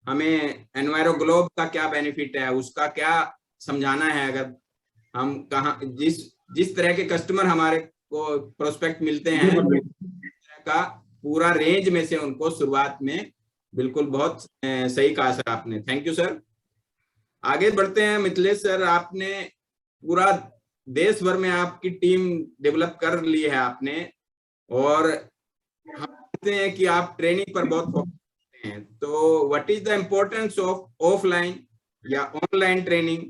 S1: हमें एनवायरो ग्लोब का क्या बेनिफिट है, उसका क्या समझाना है। अगर हम कहाँ जिस तरह के कस्टमर हमारे को प्रोस्पेक्ट मिलते हैं, का पूरा रेंज में से उनको शुरुआत में बिल्कुल बहुत सही कहा सर आपने, थैंक यू सर। आगे बढ़ते हैं मिथिलेश सर, आपने पूरा देश भर में आपकी टीम डेवलप कर ली है आपने, और हम कहते हैं कि आप ट्रेनिंग पर बहुत फोकस करते हैं। तो what is the importance of offline या online training,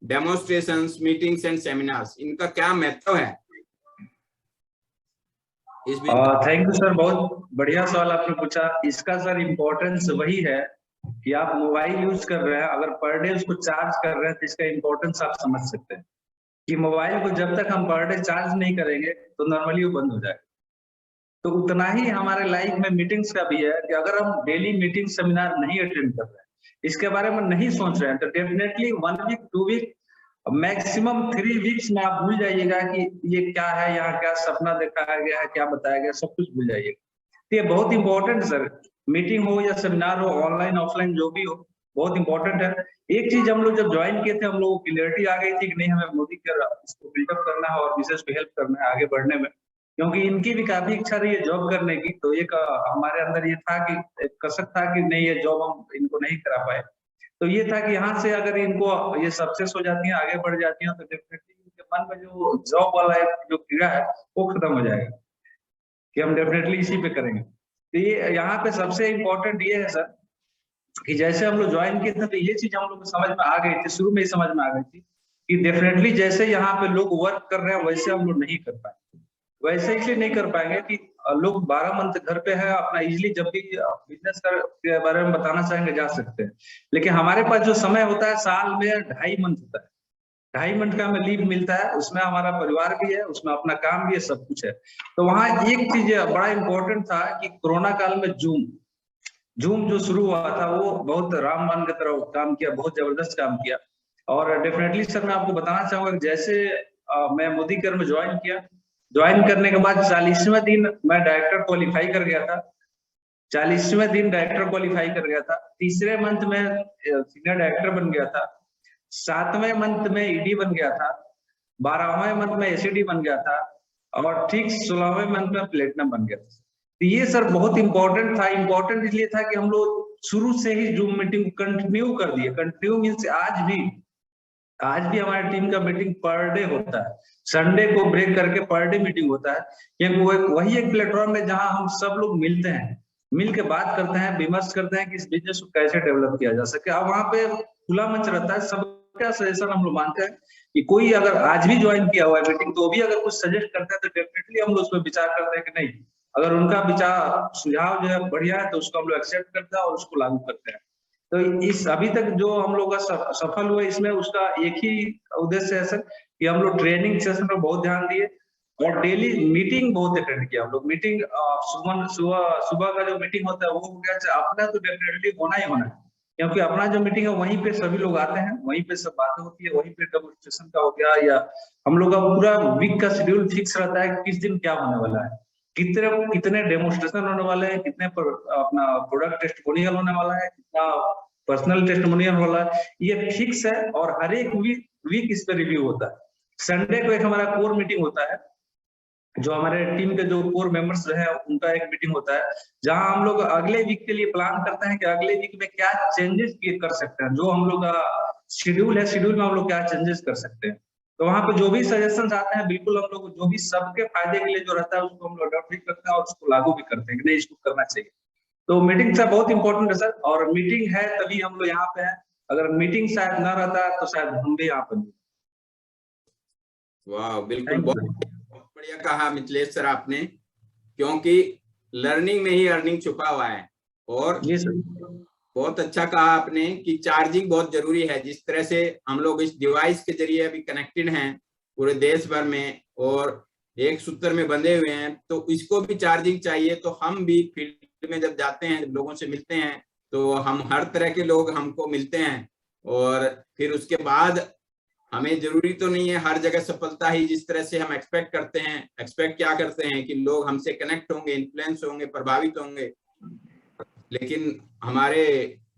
S1: demonstrations, meetings and seminars, इनका क्या महत्व है?
S3: थैंक यू सर, बहुत बढ़िया सवाल आपने पूछा। इसका सर इम्पोर्टेंस वही है कि आप मोबाइल यूज कर रहे हैं, अगर पर डे उसको चार्ज कर रहे हैं तो इसका इम्पोर्टेंस आप समझ सकते हैं कि मोबाइल को जब तक हम पर डे चार्ज नहीं करेंगे तो नॉर्मली वो बंद हो जाएगा। तो उतना ही हमारे लाइफ में मीटिंग्स का भी है कि अगर हम डेली मीटिंग सेमिनार नहीं अटेंड कर रहे हैं, इसके बारे में नहीं सोच रहे हैं, तो definitely 1 week 2 week maximum 3 weeks में आप भूल जाइएगा कि ये क्या है, यहाँ क्या सपना दिखाया गया है, क्या बताया गया, सब कुछ भूल जाइएगा। तो ये बहुत इंपॉर्टेंट है सर, मीटिंग हो या सेमिनार हो, ऑनलाइन ऑफलाइन जो भी हो, बहुत इंपॉर्टेंट है। एक चीज हम लोग जब ज्वाइन किए थे, हम लोग को क्लियरिटी आ गई थी कि नहीं हमें मोदी केयर इसको बिल्डअप करना है और विशेष को हेल्प करना है आगे बढ़ने में, क्योंकि इनकी भी काफी इच्छा रही है जॉब करने की। तो एक हमारे अंदर ये था कि एक कसक था कि नहीं ये जॉब हम इनको नहीं करा पाए। तो ये था कि यहाँ से अगर इनको ये सक्सेस हो जाती है, आगे बढ़ जाती है, तो डेफिनेटली इनके मन में जो जॉब वाला जो कीड़ा है वो खत्म हो जाएगा कि हम डेफिनेटली इसी पे करेंगे। तो ये यहाँ पे सबसे इम्पोर्टेंट ये है सर कि जैसे हम लोग ज्वाइन किए थे तो ये चीज हम लोग को समझ में आ गई थी, शुरू में ही समझ में आ गई थी कि डेफिनेटली जैसे यहाँ पे लोग वर्क कर रहे हैं वैसे हम लोग नहीं कर पाएंगे। वैसे इसलिए नहीं कर पाएंगे कि लोग 12 मंथ घर पे है, अपना इजिली जब भी बिजनेस के बारे में बताना चाहेंगे जा सकते हैं, लेकिन हमारे पास जो समय होता है साल में 2.5 मंथ होता है, 2.5 मंथ का हमें लीव मिलता है, उसमें हमारा परिवार भी है, उसमें अपना काम भी है, सब कुछ है। तो वहाँ एक चीज बड़ा इंपॉर्टेंट था कि कोरोना काल में जूम जो शुरू हुआ था वो बहुत रामबाण की तरह काम किया, बहुत जबरदस्त काम किया। और डेफिनेटली सर मैं आपको बताना चाहूंगा जैसे मैं मोदी केयर में ज्वाइन किया, ज्वाइन करने के बाद 40वें दिन मैं डायरेक्टर क्वालिफाई कर गया था, 40वें दिन डायरेक्टर क्वालिफाई कर गया था, तीसरे मंथ में सीनियर डायरेक्टर बन गया था, 7वें मंथ में ईडी बन गया था, 12वें मंथ में एसीडी बन गया था, और ठीक 16वें मंथ में प्लेटिनम बन गया था। तो ये सर बहुत इंपॉर्टेंट था। इंपॉर्टेंट इसलिए था कि हम लोग शुरू से ही जूम मीटिंग कंटिन्यू कर दिए। कंटिन्यू मीन्स आज भी हमारी टीम का मीटिंग पर डे होता है, संडे को ब्रेक करके पर डे मीटिंग होता है, क्योंकि वही एक प्लेटफॉर्म है जहां हम सब लोग मिलते हैं, मिल के बात करते हैं, विमर्श करते हैं कि इस बिजनेस को कैसे डेवलप किया जा सके। अब वहां पे खुला मंच रहता है, सबका सजेशन हम लोग मानते हैं कि कोई अगर आज भी ज्वाइन किया हुआ है मीटिंग तो भी अगर कुछ सजेस्ट करता है तो डेफिनेटली हम लोग उस पर विचार करते हैं कि नहीं, अगर उनका विचार सुझाव जो है बढ़िया है तो उसको हम लोग एक्सेप्ट करते हैं और उसको लागू करते हैं। तो इस अभी तक जो हम लोग का सफल हुआ इसमें उसका एक ही उद्देश्य है सर कि हम लोग ट्रेनिंग सेशन पर बहुत ध्यान दिए और डेली मीटिंग बहुत अटेंड किया। हम लोग मीटिंग सुबह का जो मीटिंग होता है वो हो गया, अपना तो डेफिनेटली होना ही होना है, क्योंकि अपना जो मीटिंग है वहीं पे सभी लोग आते हैं, वहीं पे सब बातें होती है, वहीं पे डेमोन्स्ट्रेशन का हो गया, या हम लोग का पूरा वीक का शेड्यूल फिक्स रहता है किस दिन क्या होने वाला है, कितने डेमोन्स्ट्रेशन होने वाले हैं, कितने पर अपना प्रोडक्ट टेस्टिमोनियल होने वाला है, कितना पर्सनल टेस्टिमोनियल वाला, ये फिक्स है और हर एक वीक इस पे रिव्यू होता है। संडे को एक हमारा कोर मीटिंग होता है, जो हमारे टीम के जो कोर मेंबर्स हैं उनका एक मीटिंग होता है, जहां हम लोग अगले वीक के लिए प्लान करते हैं कि अगले वीक में क्या चेंजेस कर सकते हैं, जो हम लोग का शेड्यूल है, शेड्यूल में हम लोग क्या चेंजेस कर सकते हैं। तो वहां पे जो भी सजेशंस आते हैं, बिल्कुल हम लोग जो भी सबके फायदे के लिए जो रहता है उसको हम लोग अडॉप्ट भी करते हैं और उसको लागू भी करते हैं कि नहीं इसको करना चाहिए। तो मीटिंग सर बहुत इंपॉर्टेंट है सर, और मीटिंग है तभी हम लोग यहाँ पे हैं, अगर मीटिंग शायद ना रहता तो शायद हम भी यहाँ पे नहीं।
S1: वाह, बिल्कुल बहुत बढ़िया कहा मिथिलेश सर आपने, क्योंकि लर्निंग में ही अर्निंग छुपा हुआ है। और
S3: जी सर,
S1: बहुत अच्छा कहा आपने कि चार्जिंग बहुत जरूरी है। जिस तरह से हम लोग इस डिवाइस के जरिए अभी कनेक्टेड हैं पूरे देश भर में और एक सूत्र में बंधे हुए हैं, तो इसको भी चार्जिंग चाहिए। तो हम भी फील्ड में जब जाते हैं, जब लोगों से मिलते हैं, तो हम हर तरह के लोग हमको मिलते हैं, और फिर उसके बाद हमें जरूरी तो नहीं है हर जगह सफलता ही जिस तरह से हम एक्सपेक्ट करते हैं। एक्सपेक्ट क्या करते हैं कि लोग हमसे कनेक्ट होंगे, इन्फ्लुएंस होंगे, प्रभावित होंगे, लेकिन हमारे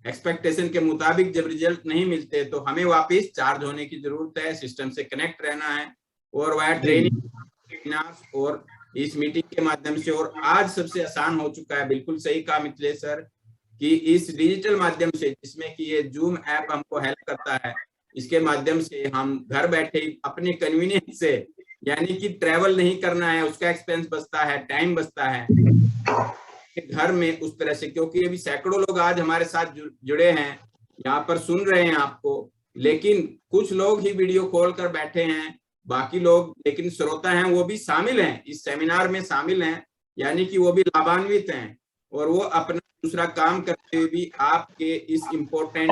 S1: एक्सपेक्टेशन के मुताबिक जब रिजल्ट नहीं मिलते तो हमें वापस चार्ज होने की जरूरत है, सिस्टम से कनेक्ट रहना है। और वह ट्रेनिंग, वेबिनार्स और इस मीटिंग के माध्यम से, और आज सबसे आसान हो चुका है, बिल्कुल सही कहा मिथिलेश सर, कि इस डिजिटल माध्यम से, जिसमें कि ये जूम ऐप हमको हेल्प करता है, इसके माध्यम से हम घर बैठे अपने कन्वीनियंस से, यानी कि ट्रैवल नहीं करना है, उसका एक्सपेंस बचता है, टाइम बचता है घर में उस तरह से। क्योंकि अभी सैकड़ों लोग आज हमारे साथ जुड़े हैं, यहाँ पर सुन रहे हैं आपको, लेकिन कुछ लोग ही वीडियो कॉल कर बैठे हैं, बाकी लोग लेकिन श्रोता हैं, वो भी शामिल हैं इस सेमिनार में, शामिल हैं, यानी कि वो भी लाभान्वित हैं, और वो अपना दूसरा काम करते हुए भी आपके इस इम्पोर्टेंट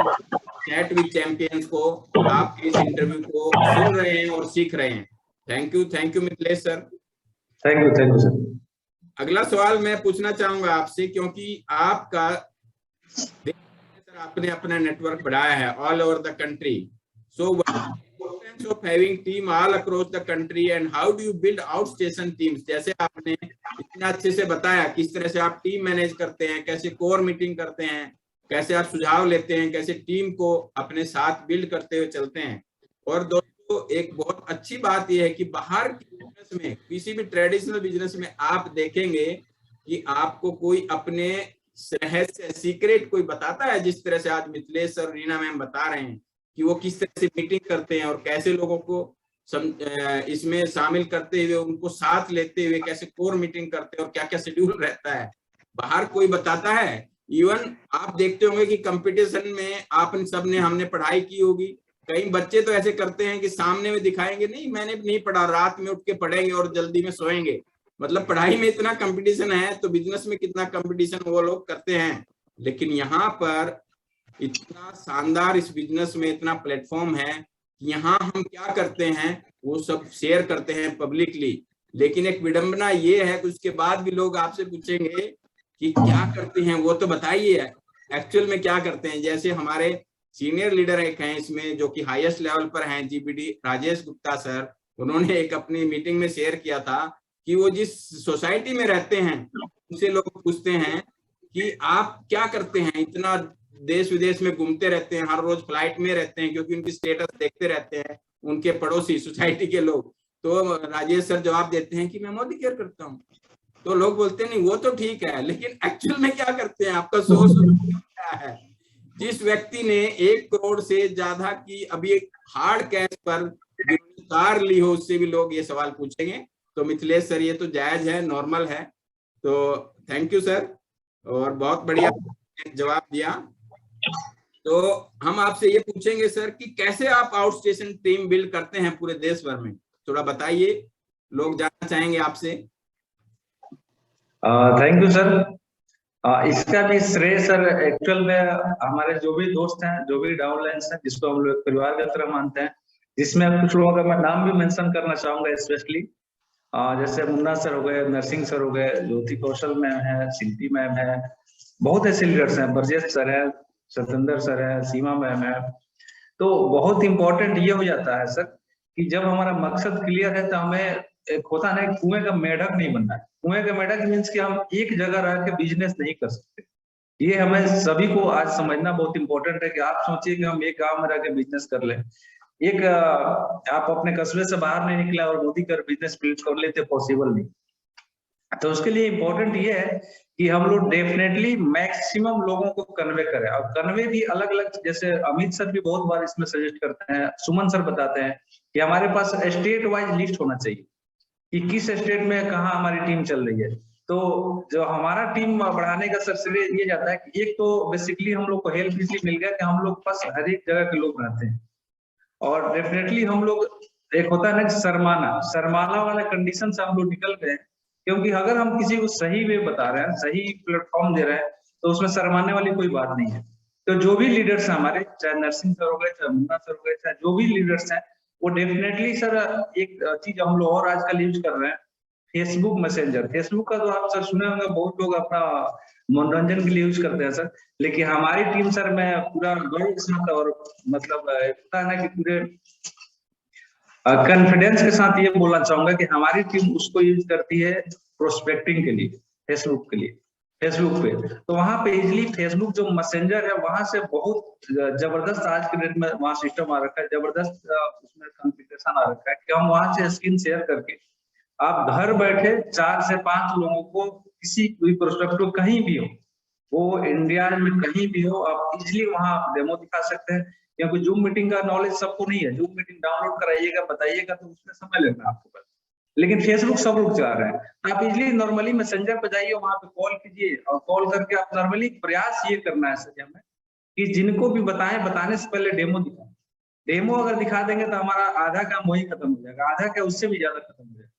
S1: चैट विद चैंपियंस को, आपके इस इंटरव्यू को सुन रहे हैं और सीख रहे हैं। Thank you Mithilesh sir.
S3: Thank you sir.
S1: अगला सवाल मैं पूछना चाहूंगा आपसे, क्योंकि आपका सर आपने अपना नेटवर्क बढ़ाया है all over the country, so importance of having team all across the country and how do you build outstation teams? जैसे आपने इतना अच्छे से बताया किस तरह से आप टीम मैनेज करते हैं, कैसे कोर मीटिंग करते हैं, कैसे आप सुझाव लेते हैं, कैसे टीम को अपने साथ बिल्ड करते हुए चलते हैं। और दोस्तों एक बहुत अच्छी बात यह है कि बाहर के बिजनेस में, किसी भी ट्रेडिशनल बिजनेस में आप देखेंगे कि आपको कोई अपने रहस्य, सीक्रेट कोई बताता है, जिस तरह से आज मिथिलेश सर, रीना मैम बता रहे हैं कि वो किस तरह से मीटिंग करते हैं और कैसे लोगों को इसमें शामिल करते हुए, उनको साथ लेते हुए कैसे कोर मीटिंग करते हैं और क्या क्या शेड्यूल रहता है, बाहर कोई बताता है? इवन आप देखते होंगे कि कंपटीशन में आप सबने, हमने पढ़ाई की होगी, कई बच्चे तो ऐसे करते हैं कि सामने में दिखाएंगे नहीं मैंने नहीं पढ़ा, रात में उठ के पढ़ेंगे और जल्दी में सोएंगे। मतलब पढ़ाई में इतना कंपटीशन है, तो बिजनेस में कितना कंपटीशन वो लोग करते हैं। लेकिन यहाँ पर इतना शानदार इस बिजनेस में इतना प्लेटफॉर्म है कि यहाँ हम क्या करते हैं वो सब शेयर करते हैं पब्लिकली। लेकिन एक विडंबना ये है कि उसके बाद भी लोग आपसे पूछेंगे कि क्या करते हैं, वो तो बताइए एक्चुअल में क्या करते हैं। जैसे हमारे सीनियर लीडर एक हैं इसमें, जो कि हाईएस्ट लेवल पर हैं, जीपीडी राजेश गुप्ता सर, उन्होंने एक अपनी मीटिंग में शेयर किया था कि वो जिस सोसाइटी में रहते हैं उनसे लोग पूछते हैं कि आप क्या करते हैं, इतना देश विदेश में घूमते रहते हैं, हर रोज फ्लाइट में रहते हैं, क्योंकि उनकी स्टेटस देखते रहते हैं उनके पड़ोसी सोसाइटी के लोग। तो राजेश सर जवाब देते हैं कि मैं मोदी केयर करता हूँ। तो लोग बोलते हैं नहीं वो तो ठीक है, लेकिन एक्चुअल में क्या करते हैं, आपका सोर्स क्या है? जिस व्यक्ति ने 1 करोड़ से ज्यादा की अभी एक हार्ड कैश पर कार ली हो, उससे भी लोग ये सवाल पूछेंगे। तो मिथिलेश सर ये तो जायज है, नॉर्मल है। तो थैंक यू सर, और बहुत बढ़िया जवाब दिया। तो हम आपसे ये पूछेंगे सर कि कैसे आप आउटस्टेशन टीम बिल्ड करते हैं पूरे देश भर में, थोड़ा बताइए, लोग जानना चाहेंगे आपसे।
S3: Thank you sir. इसका भी श्रेय सर एक्चुअल में हमारे जो भी दोस्त हैं, जो भी डाउनलाइंस हैं, जिसको हम लोग परिवार की तरह मानते हैं, जिसमें कुछ लोगों का मैं नाम भी मेंशन करना चाहूंगा स्पेशली, जैसे मुन्ना सर हो गए, नरसिंह सर हो गए, ज्योति कौशल मैम है, शिल्पी मैम है, बहुत ऐसे लीडर्स हैं, ब्रजेश सर है, सतेंद्र सर है, सीमा मैम है। तो बहुत इंपॉर्टेंट ये हो जाता है सर कि जब हमारा मकसद क्लियर है तो हमें एक होता है कुएं का मेढक नहीं बनना है। कुएं का मेढक मीन्स कि हम एक जगह रह के बिजनेस नहीं कर सकते, ये हमें सभी को आज समझना बहुत इंपॉर्टेंट है कि आप सोचिए कि हम एक गांव में रह के बिजनेस कर लें, एक आप अपने कस्बे से बाहर नहीं निकला और मोदी कर बिजनेस बिल्ड कर लेते, पॉसिबल नहीं। तो उसके लिए इम्पोर्टेंट ये है कि हम लोग डेफिनेटली मैक्सिमम लोगों को कन्वे करें, और कन्वे भी अलग अलग, जैसे अमित सर भी बहुत बार इसमें सजेस्ट करते हैं, सुमन सर बताते हैं कि हमारे पास स्टेट वाइज लिस्ट होना चाहिए कि किस स्टेट में कहाँ हमारी टीम चल रही है। तो जो हमारा टीम बढ़ाने का सर श्रेय ये जाता है कि एक तो बेसिकली हम लोग को हेल्प इसलिए मिल गया कि हम लोग पास हर एक जगह के लोग रहते हैं, और डेफिनेटली हम लोग, एक होता है ना शर्माना वाला कंडीशन से हम लोग निकल गए, क्योंकि अगर हम किसी को सही वे बता रहे हैं, सही प्लेटफॉर्म दे रहे हैं, तो उसमें शर्माने वाली कोई बात नहीं है। तो जो भी लीडर्स हैं हमारे, चाहे नरसिंह सर हो गए, चाहे मुन्ना सर हो गए, चाहे जो भी लीडर्स हैं, वो डेफिनेटली सर एक चीज हम लोग और आजकल यूज कर रहे हैं, फेसबुक मैसेंजर। फेसबुक का तो आप सर सुने होंगे, बहुत लोग अपना मनोरंजन के लिए यूज करते हैं सर, लेकिन हमारी टीम सर, मैं पूरा गर्व के साथ और मतलब होता है ना कि पूरे कॉन्फिडेंस के साथ ये बोलना चाहूंगा कि हमारी टीम उसको यूज करती है प्रोस्पेक्टिंग के लिए, फेसबुक के लिए, फेसबुक पे। तो वहां पे इजिली फेसबुक जो मैसेंजर है, वहां से बहुत जबरदस्त आज के डेट में वहां सिस्टम आ रखा है, जबरदस्त उसमें कॉन्फ़िगरेशन आ रखा है कि हम वहां से स्क्रीन शेयर करके आप घर बैठे 4 से 5 लोगों को, किसी भी प्रोस्पेक्ट को कहीं भी हो, वो इंडिया में कहीं भी हो, आप इजिली वहां आप डेमो दिखा सकते हैं। क्योंकि जूम मीटिंग का नॉलेज सबको नहीं है, जूम मीटिंग डाउनलोड कराइएगा, बताइएगा तो उसमें समय लगना आपको बस, लेकिन फेसबुक सब लोग चला रहे हैं। आप इजिली नॉर्मली मैसेंजर पे जाइए, वहां पे कॉल कीजिए, और कॉल करके आप नॉर्मली प्रयास ये करना है सर हमें कि जिनको भी बताएं, बताने से पहले डेमो दिखाएं। डेमो अगर दिखा देंगे तो हमारा आधा काम वही खत्म हो जाएगा, आधा क्या उससे भी ज्यादा खत्म हो जाएगा।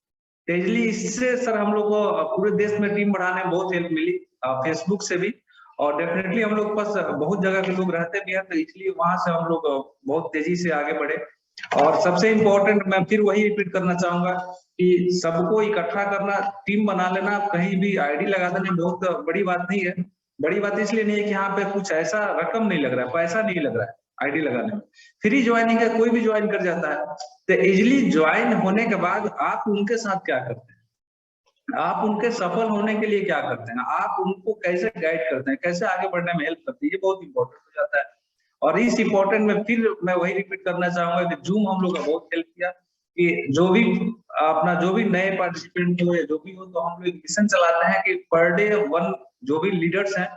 S3: तेजली इससे सर हम लोग को पूरे देश में टीम बढ़ाने में बहुत हेल्प मिली, फेसबुक से भी, और डेफिनेटली हम लोग पास बहुत जगह के लोग रहते भी हैं, तो इसलिए वहां से हम लोग बहुत तेजी से आगे बढ़े। और सबसे इम्पोर्टेंट मैं फिर वही रिपीट करना चाहूंगा कि सबको इकट्ठा करना, टीम बना लेना, कहीं भी आईडी लगा देना बहुत बड़ी बात नहीं है। बड़ी बात इसलिए नहीं है कि यहाँ पे कुछ ऐसा रकम नहीं लग रहा है, पैसा नहीं लग रहा है आईडी लगाने में, फ्री ज्वाइनिंग है, कोई भी ज्वाइन कर जाता है। तो इजिली ज्वाइन होने के बाद आप उनके साथ क्या करते हैं, आप उनके सफल होने के लिए क्या करते हैं, आप उनको कैसे गाइड करते हैं, कैसे आगे बढ़ने में हेल्प करते हैं, ये बहुत इंपॉर्टेंट हो जाता है। और इस इंपॉर्टेंट में फिर मैं वही रिपीट करना चाहूंगा कि जूम हम लोग का बहुत हेल्प किया कि जो भी अपना जो भी नए पार्टिसिपेंट हो या जो भी हो, तो हम लोग मिशन चलाते हैं कि पर डे वन, जो भी लीडर्स हैं,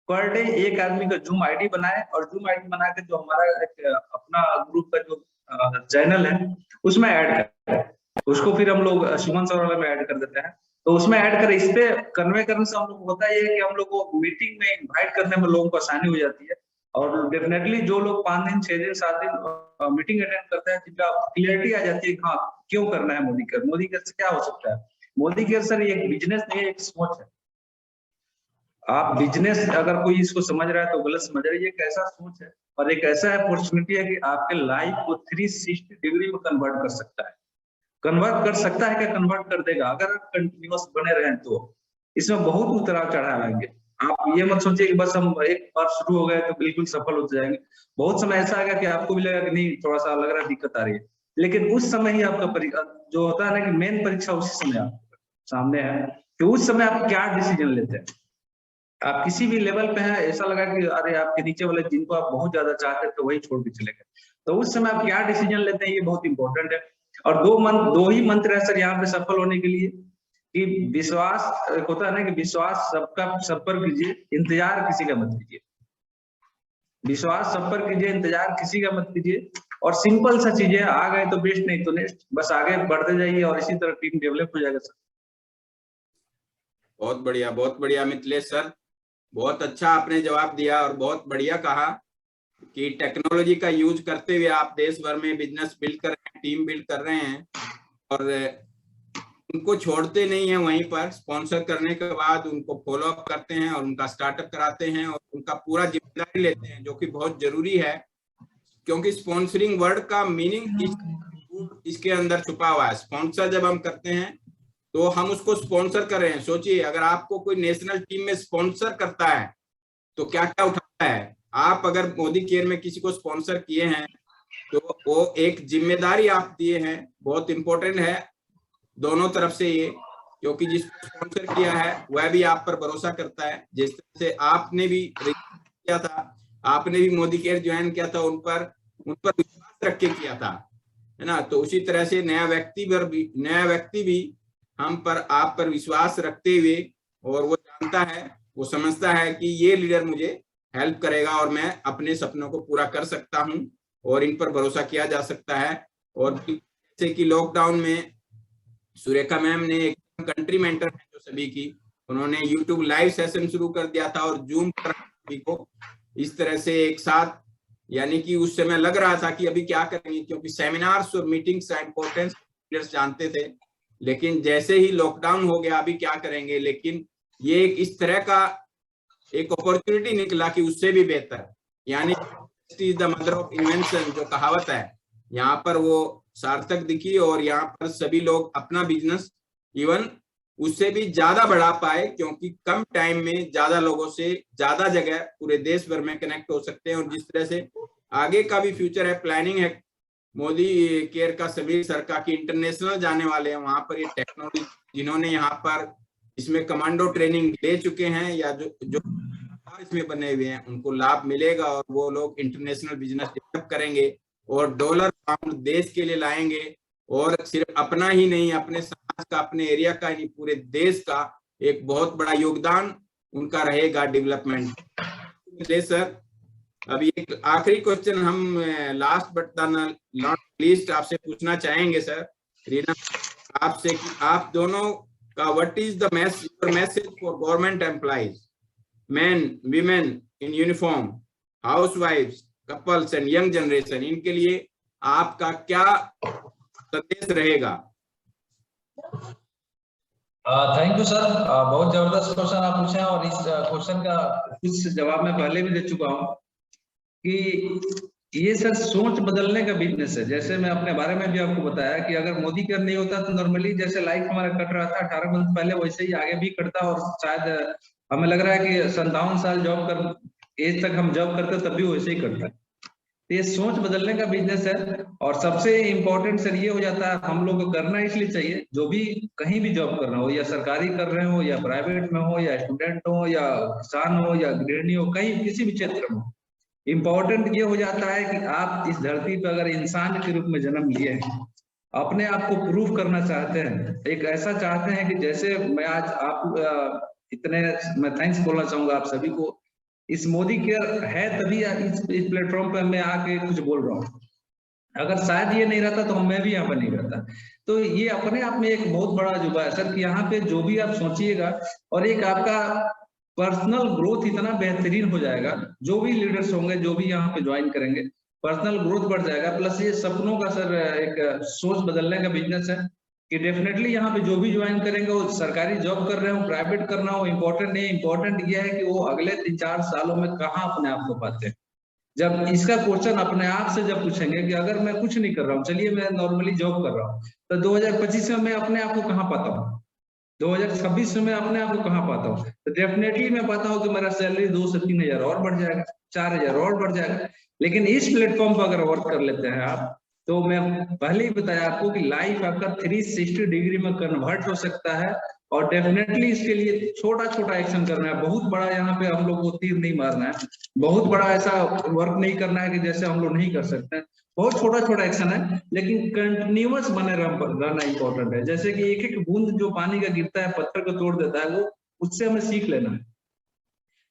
S3: पर डे एक आदमी का जूम आईडी बनाए, और जूम आईडी बना के जो हमारा एक अपना ग्रुप का जो चैनल है उसमें ऐड करें, उसको फिर हम लोग सुमन सर वाले में ऐड कर देते हैं। तो उसमें ऐड करें, इस पे कन्वे करने से हम लोग होता ये है कि हम लोग को मीटिंग में इनवाइट करने में लोगों को आसानी हो जाती है। और डेफिनेटली जो लोग 5 दिन 6 दिन 7 दिन मीटिंग अटेंड करते हैं, जिनका क्लियरिटी आ जाती है कि हाँ क्यों करना है मोदी केयर, मोदी केयर से क्या हो सकता है। मोदी केयर सर एक बिजनेस नहीं है, एक सोच है। आप बिजनेस अगर कोई इसको समझ रहा है तो गलत समझ रहा है, ये एक ऐसा सोच है और एक ऐसा अपॉर्चुनिटी है कि आपके लाइफ को 360 डिग्री में कन्वर्ट कर सकता है। कन्वर्ट कर सकता है क्या, कन्वर्ट कर देगा अगर आप कंटिन्यूअस बने रहें तो। इसमें बहुत उतराव चढ़ाव आएंगे, आप ये मत सोचिए कि बस हम एक बार शुरू हो गए तो बिल्कुल सफल हो जाएंगे। बहुत समय ऐसा आएगा कि आपको भी लगेगा कि नहीं, थोड़ा सा लग रहा है दिक्कत आ रही है, लेकिन उस समय ही आपका जो होता है ना कि मेन परीक्षा उसी समय आपके सामने है कि उस समय आप क्या डिसीजन लेते हैं। आप किसी भी लेवल पे हैं, ऐसा लगा कि अरे आपके नीचे वाले जिनको आप बहुत ज्यादा चाहते हैं तो वही छोड़ के चले गए, तो उस समय आप क्या डिसीजन लेते हैं, ये बहुत इंपॉर्टेंट है। और दो ही मंत्र है सर यहाँ पे सफल होने के लिए कि विश्वास, एक होता है ना कि विश्वास सबका सब पर कीजिए, इंतजार किसी का मत कीजिए। विश्वास सब पर कीजिए, इंतजार किसी का मत कीजिए। और सिंपल सा चीजें, आ गए तो बेस्ट, नहीं तो नेक्स्ट, बस आगे बढ़ते जाइए और इसी तरह टीम डेवलप हो जाएगा सर।
S1: बहुत बढ़िया मिथिलेश सर, बहुत अच्छा आपने जवाब दिया और बहुत बढ़िया कहा कि टेक्नोलॉजी का यूज करते हुए आप देश भर में बिजनेस बिल्ड कर रहे हैं, टीम बिल्ड कर रहे हैं और उनको छोड़ते नहीं है। वहीं पर स्पॉन्सर करने के बाद उनको फॉलो अप करते हैं और उनका स्टार्टअप कराते हैं और उनका पूरा जिम्मेदारी लेते हैं, जो कि बहुत जरूरी है, क्योंकि स्पॉन्सरिंग वर्ड का मीनिंग इसके अंदर छुपा हुआ है। स्पॉन्सर जब हम करते हैं तो हम उसको स्पॉन्सर कर रहे हैं। सोचिए, अगर आपको कोई नेशनल टीम में स्पॉन्सर करता है तो क्या क्या उठाता है। आप अगर मोदी केयर में किसी को स्पॉन्सर किए हैं तो वो एक जिम्मेदारी आप दिए हैं, बहुत इंपॉर्टेंट है दोनों तरफ से ये। क्योंकि जिसको स्पॉन्सर किया है वह भी आप पर भरोसा करता है। जिस तरह से आपने भी किया था, आपने भी मोदी केयर ज्वाइन किया था, उन पर विश्वास रख के किया था, है ना। तो उसी तरह से नया व्यक्ति भी हम पर, आप पर विश्वास रखते हुए, और वो जानता है, वो समझता है कि ये लीडर मुझे हेल्प करेगा और मैं अपने सपनों को पूरा कर सकता हूं, और इन पर भरोसा किया जा सकता है। और जैसे कि लॉकडाउन में सुरेखा मैम ने एक कंट्री मेंटर है जो सभी की, उन्होंने यूट्यूब लाइव सेशन शुरू कर दिया था और जूम पर सभी को इस तरह से एक साथ, यानी कि उस समय लग रहा था कि अभी क्या करेंगे, क्योंकि सेमिनार्स और मीटिंग्स का इंपॉर्टेंस लीडर्स जानते थे, लेकिन जैसे ही लॉकडाउन हो गया अभी क्या करेंगे। लेकिन ये एक इस तरह का एक अपॉर्चुनिटी निकला कि उससे भी बेहतर, यानी is the mother of invention जो कहावत है, यहाँ पर वो सार्थक दिखी, और यहाँ पर सभी लोग अपना बिजनेस इवन उससे भी ज्यादा बढ़ा पाए, क्योंकि कम टाइम में ज्यादा लोगों से ज्यादा जगह पूरे देश भर में कनेक्ट हो सकते हैं। और जिस तरह से आगे का भी फ्यूचर है, प्लानिंग है मोदी केयर का, सभी सरकार की इंटरनेशनल जाने वाले हैं वहां पर। ये टेक्नोलॉजी जिन्होंने यहाँ पर इसमें कमांडो ट्रेनिंग ले चुके हैं या जो इसमें बने हुए हैं, उनको लाभ मिलेगा, और वो लोग इंटरनेशनल बिजनेस डेवलप करेंगे और डॉलर पाउंड देश के लिए लाएंगे, और सिर्फ अपना ही नहीं, अपने समाज का, अपने एरिया का नहीं, पूरे देश का एक बहुत बड़ा योगदान उनका रहेगा डेवलपमेंट। सर अभी एक आखिरी क्वेश्चन हम लास्ट बट नॉट लीस्ट आपसे पूछना चाहेंगे सर, रीना आपसे, कि आप दोनों का what is the message for government employees, men, women in uniform, housewives, couples and young generation, इनके लिए आपका क्या संदेश रहेगा?
S3: थैंक यू सर, बहुत जबरदस्त क्वेश्चन आप पूछे हैं, और इस क्वेश्चन का कुछ जवाब मैं पहले भी दे चुका हूं कि ये सर सोच बदलने का बिजनेस है। जैसे मैं अपने बारे में भी आपको बताया कि अगर मोदी केयर नहीं होता तो नॉर्मली जैसे लाइफ हमारा कट रहा था 18 मंथ पहले, वैसे ही आगे भी कटता, और शायद हमें लग रहा है कि 57 साल जॉब कर एज तक हम जॉब करते तब भी वैसे ही करता है। तो ये सोच बदलने का बिजनेस है, और सबसे इम्पोर्टेंट सर ये हो जाता है, हम लोग को करना इसलिए चाहिए, जो भी कहीं भी जॉब कर रहा हो, या सरकारी कर रहे हो, या प्राइवेट में हो, या स्टूडेंट हो, या किसान हो, या गृहिणी हो, कहीं किसी भी क्षेत्र में, इम्पोर्टेंट ये हो जाता है कि आप इस धरती पर अगर इंसान के रूप में जन्म लिए हैं, अपने आप को प्रूव करना चाहते हैं, एक ऐसा चाहते हैं कि जैसे मैं आज आप इतने, मैं थैंक्स बोलना चाहूंगा आप सभी को, इस मोदी केयर है तभी इस प्लेटफॉर्म पर मैं आके कुछ बोल रहा हूँ। अगर शायद ये नहीं रहता तो मैं भी यहाँ पर नहीं रहता। तो ये अपने आप में एक बहुत बड़ा अजूबा है सर, कि यहाँ पे जो भी आप सोचिएगा, और एक आपका पर्सनल ग्रोथ इतना बेहतरीन हो जाएगा, जो भी लीडर्स होंगे, जो भी यहाँ पे ज्वाइन करेंगे, पर्सनल ग्रोथ बढ़ जाएगा। प्लस ये सपनों का सर एक सोच बदलने का बिजनेस है, कि डेफिनेटली यहाँ पे जो भी ज्वाइन करेंगे, वो सरकारी जॉब कर रहे हो, प्राइवेट करना हो, इम्पोर्टेंट नहीं, इम्पोर्टेंट ये है कि वो अगले 3-4 सालों में कहाँ अपने आप को पाते हैं। जब इसका क्वेश्चन अपने आप से जब पूछेंगे कि अगर मैं कुछ नहीं कर रहा हूँ, चलिए मैं नॉर्मली जॉब कर रहा हूँ, तो 2025 में मैं अपने आप को कहाँ पाता हूँ, 2026 में मैं अपने आप को कहाँ पाता हूँ, तो डेफिनेटली मैं पाता हूँ कि मेरा सैलरी 2 से 3 हजार और बढ़ जाएगा, 4 हजार और बढ़ जाएगा। लेकिन इस प्लेटफॉर्म पर अगर वर्क कर लेते हैं आप, तो मैं पहले ही बताया आपको कि लाइफ आपका 360 डिग्री में कन्वर्ट हो सकता है, और डेफिनेटली इसके लिए छोटा छोटा एक्शन करना है, बहुत बड़ा यहाँ पे हम लोग को तीर नहीं मारना है, बहुत बड़ा ऐसा वर्क नहीं करना है कि जैसे हम लोग नहीं कर सकते हैं, बहुत छोटा छोटा एक्शन है, लेकिन कंटिन्यूअस बने रहना इंपॉर्टेंट है। जैसे कि एक एक बूंद जो पानी का गिरता है पत्थर को तोड़ देता है, वो उससे हमें सीख लेना है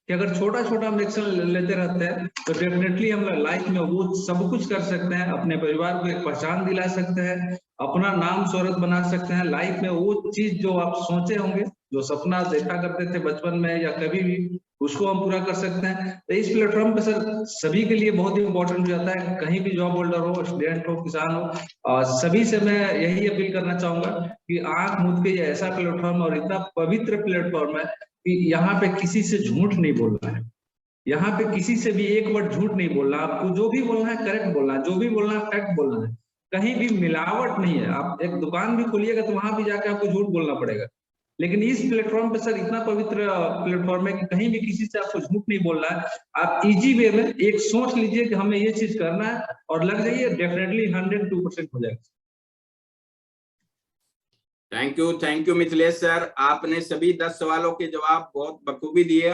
S3: कि अगर छोटा छोटा हम एक्शन लेते रहते हैं तो डेफिनेटली हम लाइफ में वो सब कुछ कर सकते हैं, अपने परिवार को एक पहचान दिला सकते हैं, अपना नाम शोहरत बना सकते हैं, लाइफ में वो चीज जो आप सोचे होंगे, जो सपना देखा करते थे बचपन में या कभी भी, उसको हम पूरा कर सकते हैं। तो इस प्लेटफॉर्म पे सर सभी के लिए बहुत इंपॉर्टेंट हो जाता है, कहीं भी जॉब होल्डर हो, स्टूडेंट हो, किसान हो, सभी से मैं यही अपील करना चाहूंगा कि आंख मूंद के ये ऐसा प्लेटफॉर्म और इतना पवित्र प्लेटफॉर्म है कि यहाँ पे किसी से झूठ नहीं बोलना है, यहाँ पे किसी से भी एक वर्ड झूठ नहीं बोलना, आपको जो भी बोलना है करेक्ट बोलना है, जो भी बोलना है फैक्ट बोलना है, कहीं भी मिलावट नहीं है। आप एक दुकान भी खोलिएगा तो वहां भी जाके आपको झूठ बोलना पड़ेगा, लेकिन इस प्लेटफॉर्म पे सर इतना पवित्र प्लेटफॉर्म है कि कहीं भी किसी से आपको झूठ नहीं बोलना है, आप इजी वे में एक सोच लीजिए कि हमें ये चीज करना है और लग जाइए, डेफिनेटली 102% हो जाएगा।
S1: Thank you Mithilesh sir. आपने सभी 10 सवालों के जवाब बहुत बखूबी दिए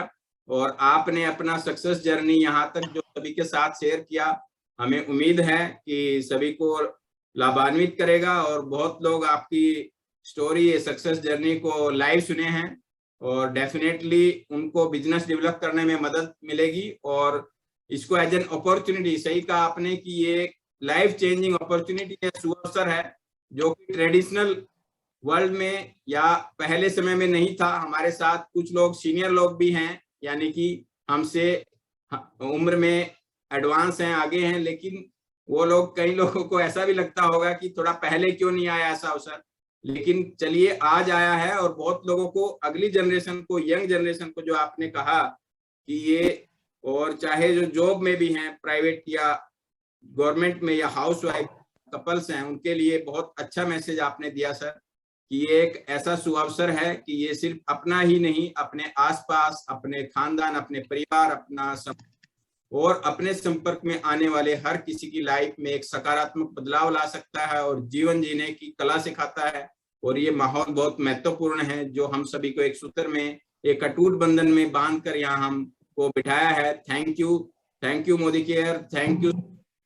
S1: और आपने अपना सक्सेस जर्नी यहाँ तक जो सभी के साथ शेयर किया, हमें उम्मीद है कि सभी को लाभान्वित करेगा और बहुत लोग आपकी स्टोरी, सक्सेस जर्नी को लाइव सुने हैं और डेफिनेटली उनको बिजनेस डेवलप करने में मदद मिलेगी और इसको एज एन अपॉर्चुनिटी, सही कहा आपने कि ये लाइफ चेंजिंग अपॉर्चुनिटी है, सुअवसर है जो कि ट्रेडिशनल वर्ल्ड में या पहले समय में नहीं था। हमारे साथ कुछ लोग सीनियर लोग भी हैं, यानी कि हमसे उम्र में एडवांस हैं, आगे हैं, लेकिन वो लोग, कई लोगों को ऐसा भी लगता होगा कि थोड़ा पहले क्यों नहीं आया ऐसा अवसर, लेकिन चलिए आज आया है और बहुत लोगों को, अगली जनरेशन को, यंग जनरेशन को, जो आपने कहा कि ये, और चाहे जो जॉब में भी हैं, प्राइवेट या गवर्नमेंट में या हाउस वाइफ कपल्स हैं, उनके लिए बहुत अच्छा मैसेज आपने दिया सर कि ये एक ऐसा सुअवसर है कि ये सिर्फ अपना ही नहीं, अपने आसपास, अपने खानदान, अपने परिवार, अपना और अपने संपर्क में आने वाले हर किसी की लाइफ में एक सकारात्मक बदलाव ला सकता है और जीवन जीने की कला सिखाता है। और ये माहौल बहुत महत्वपूर्ण है जो हम सभी को एक सूत्र में, एक अटूट बंधन में बांधकर यहाँ हमको बिठाया है। Thank you Modi care, thank you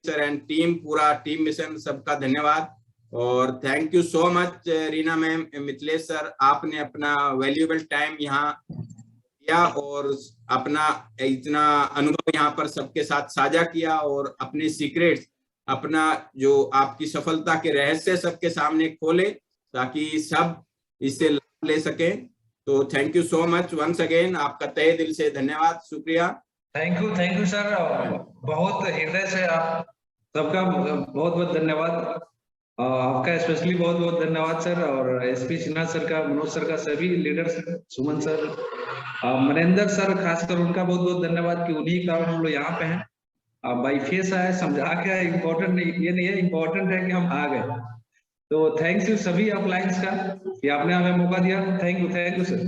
S1: sir and team, पूरा टीम मिशन, सबका धन्यवाद। और thank you so much Reena ma'am, Mithilesh sir, आपने अपना वैल्यूएबल टाइम यहाँ दिया और अपना इतना अनुभव यहाँ पर सबके साथ साझा किया और अपने सीक्रेट्स, अपना जो आपकी सफलता के रहस्य सबके सामने खोले ताकि सब इससे लाभ ले सके। तो thank you so much once again, आपका तहे दिल से धन्यवाद, शुक्रिया।
S3: थैंक यू सर, बहुत हृदय से आप सबका बहुत बहुत धन्यवाद। आपका स्पेशली बहुत बहुत धन्यवाद सर, और एसपी सिन्हा सर का, मनोज सर का, सभी लीडर्स, सुमन सर, मनेंद्र सर, खासकर उनका बहुत बहुत धन्यवाद कि उन्हीं कारण हम लोग यहाँ पे हैं। बाई फेस आए, समझा के, इम्पोर्टेंट नहीं, ये नहीं है, इम्पोर्टेंट है कि हम आ गए। तो थैंक्स यू सभी अपलाइंस का कि आपने हमें मौका दिया। Thank you sir.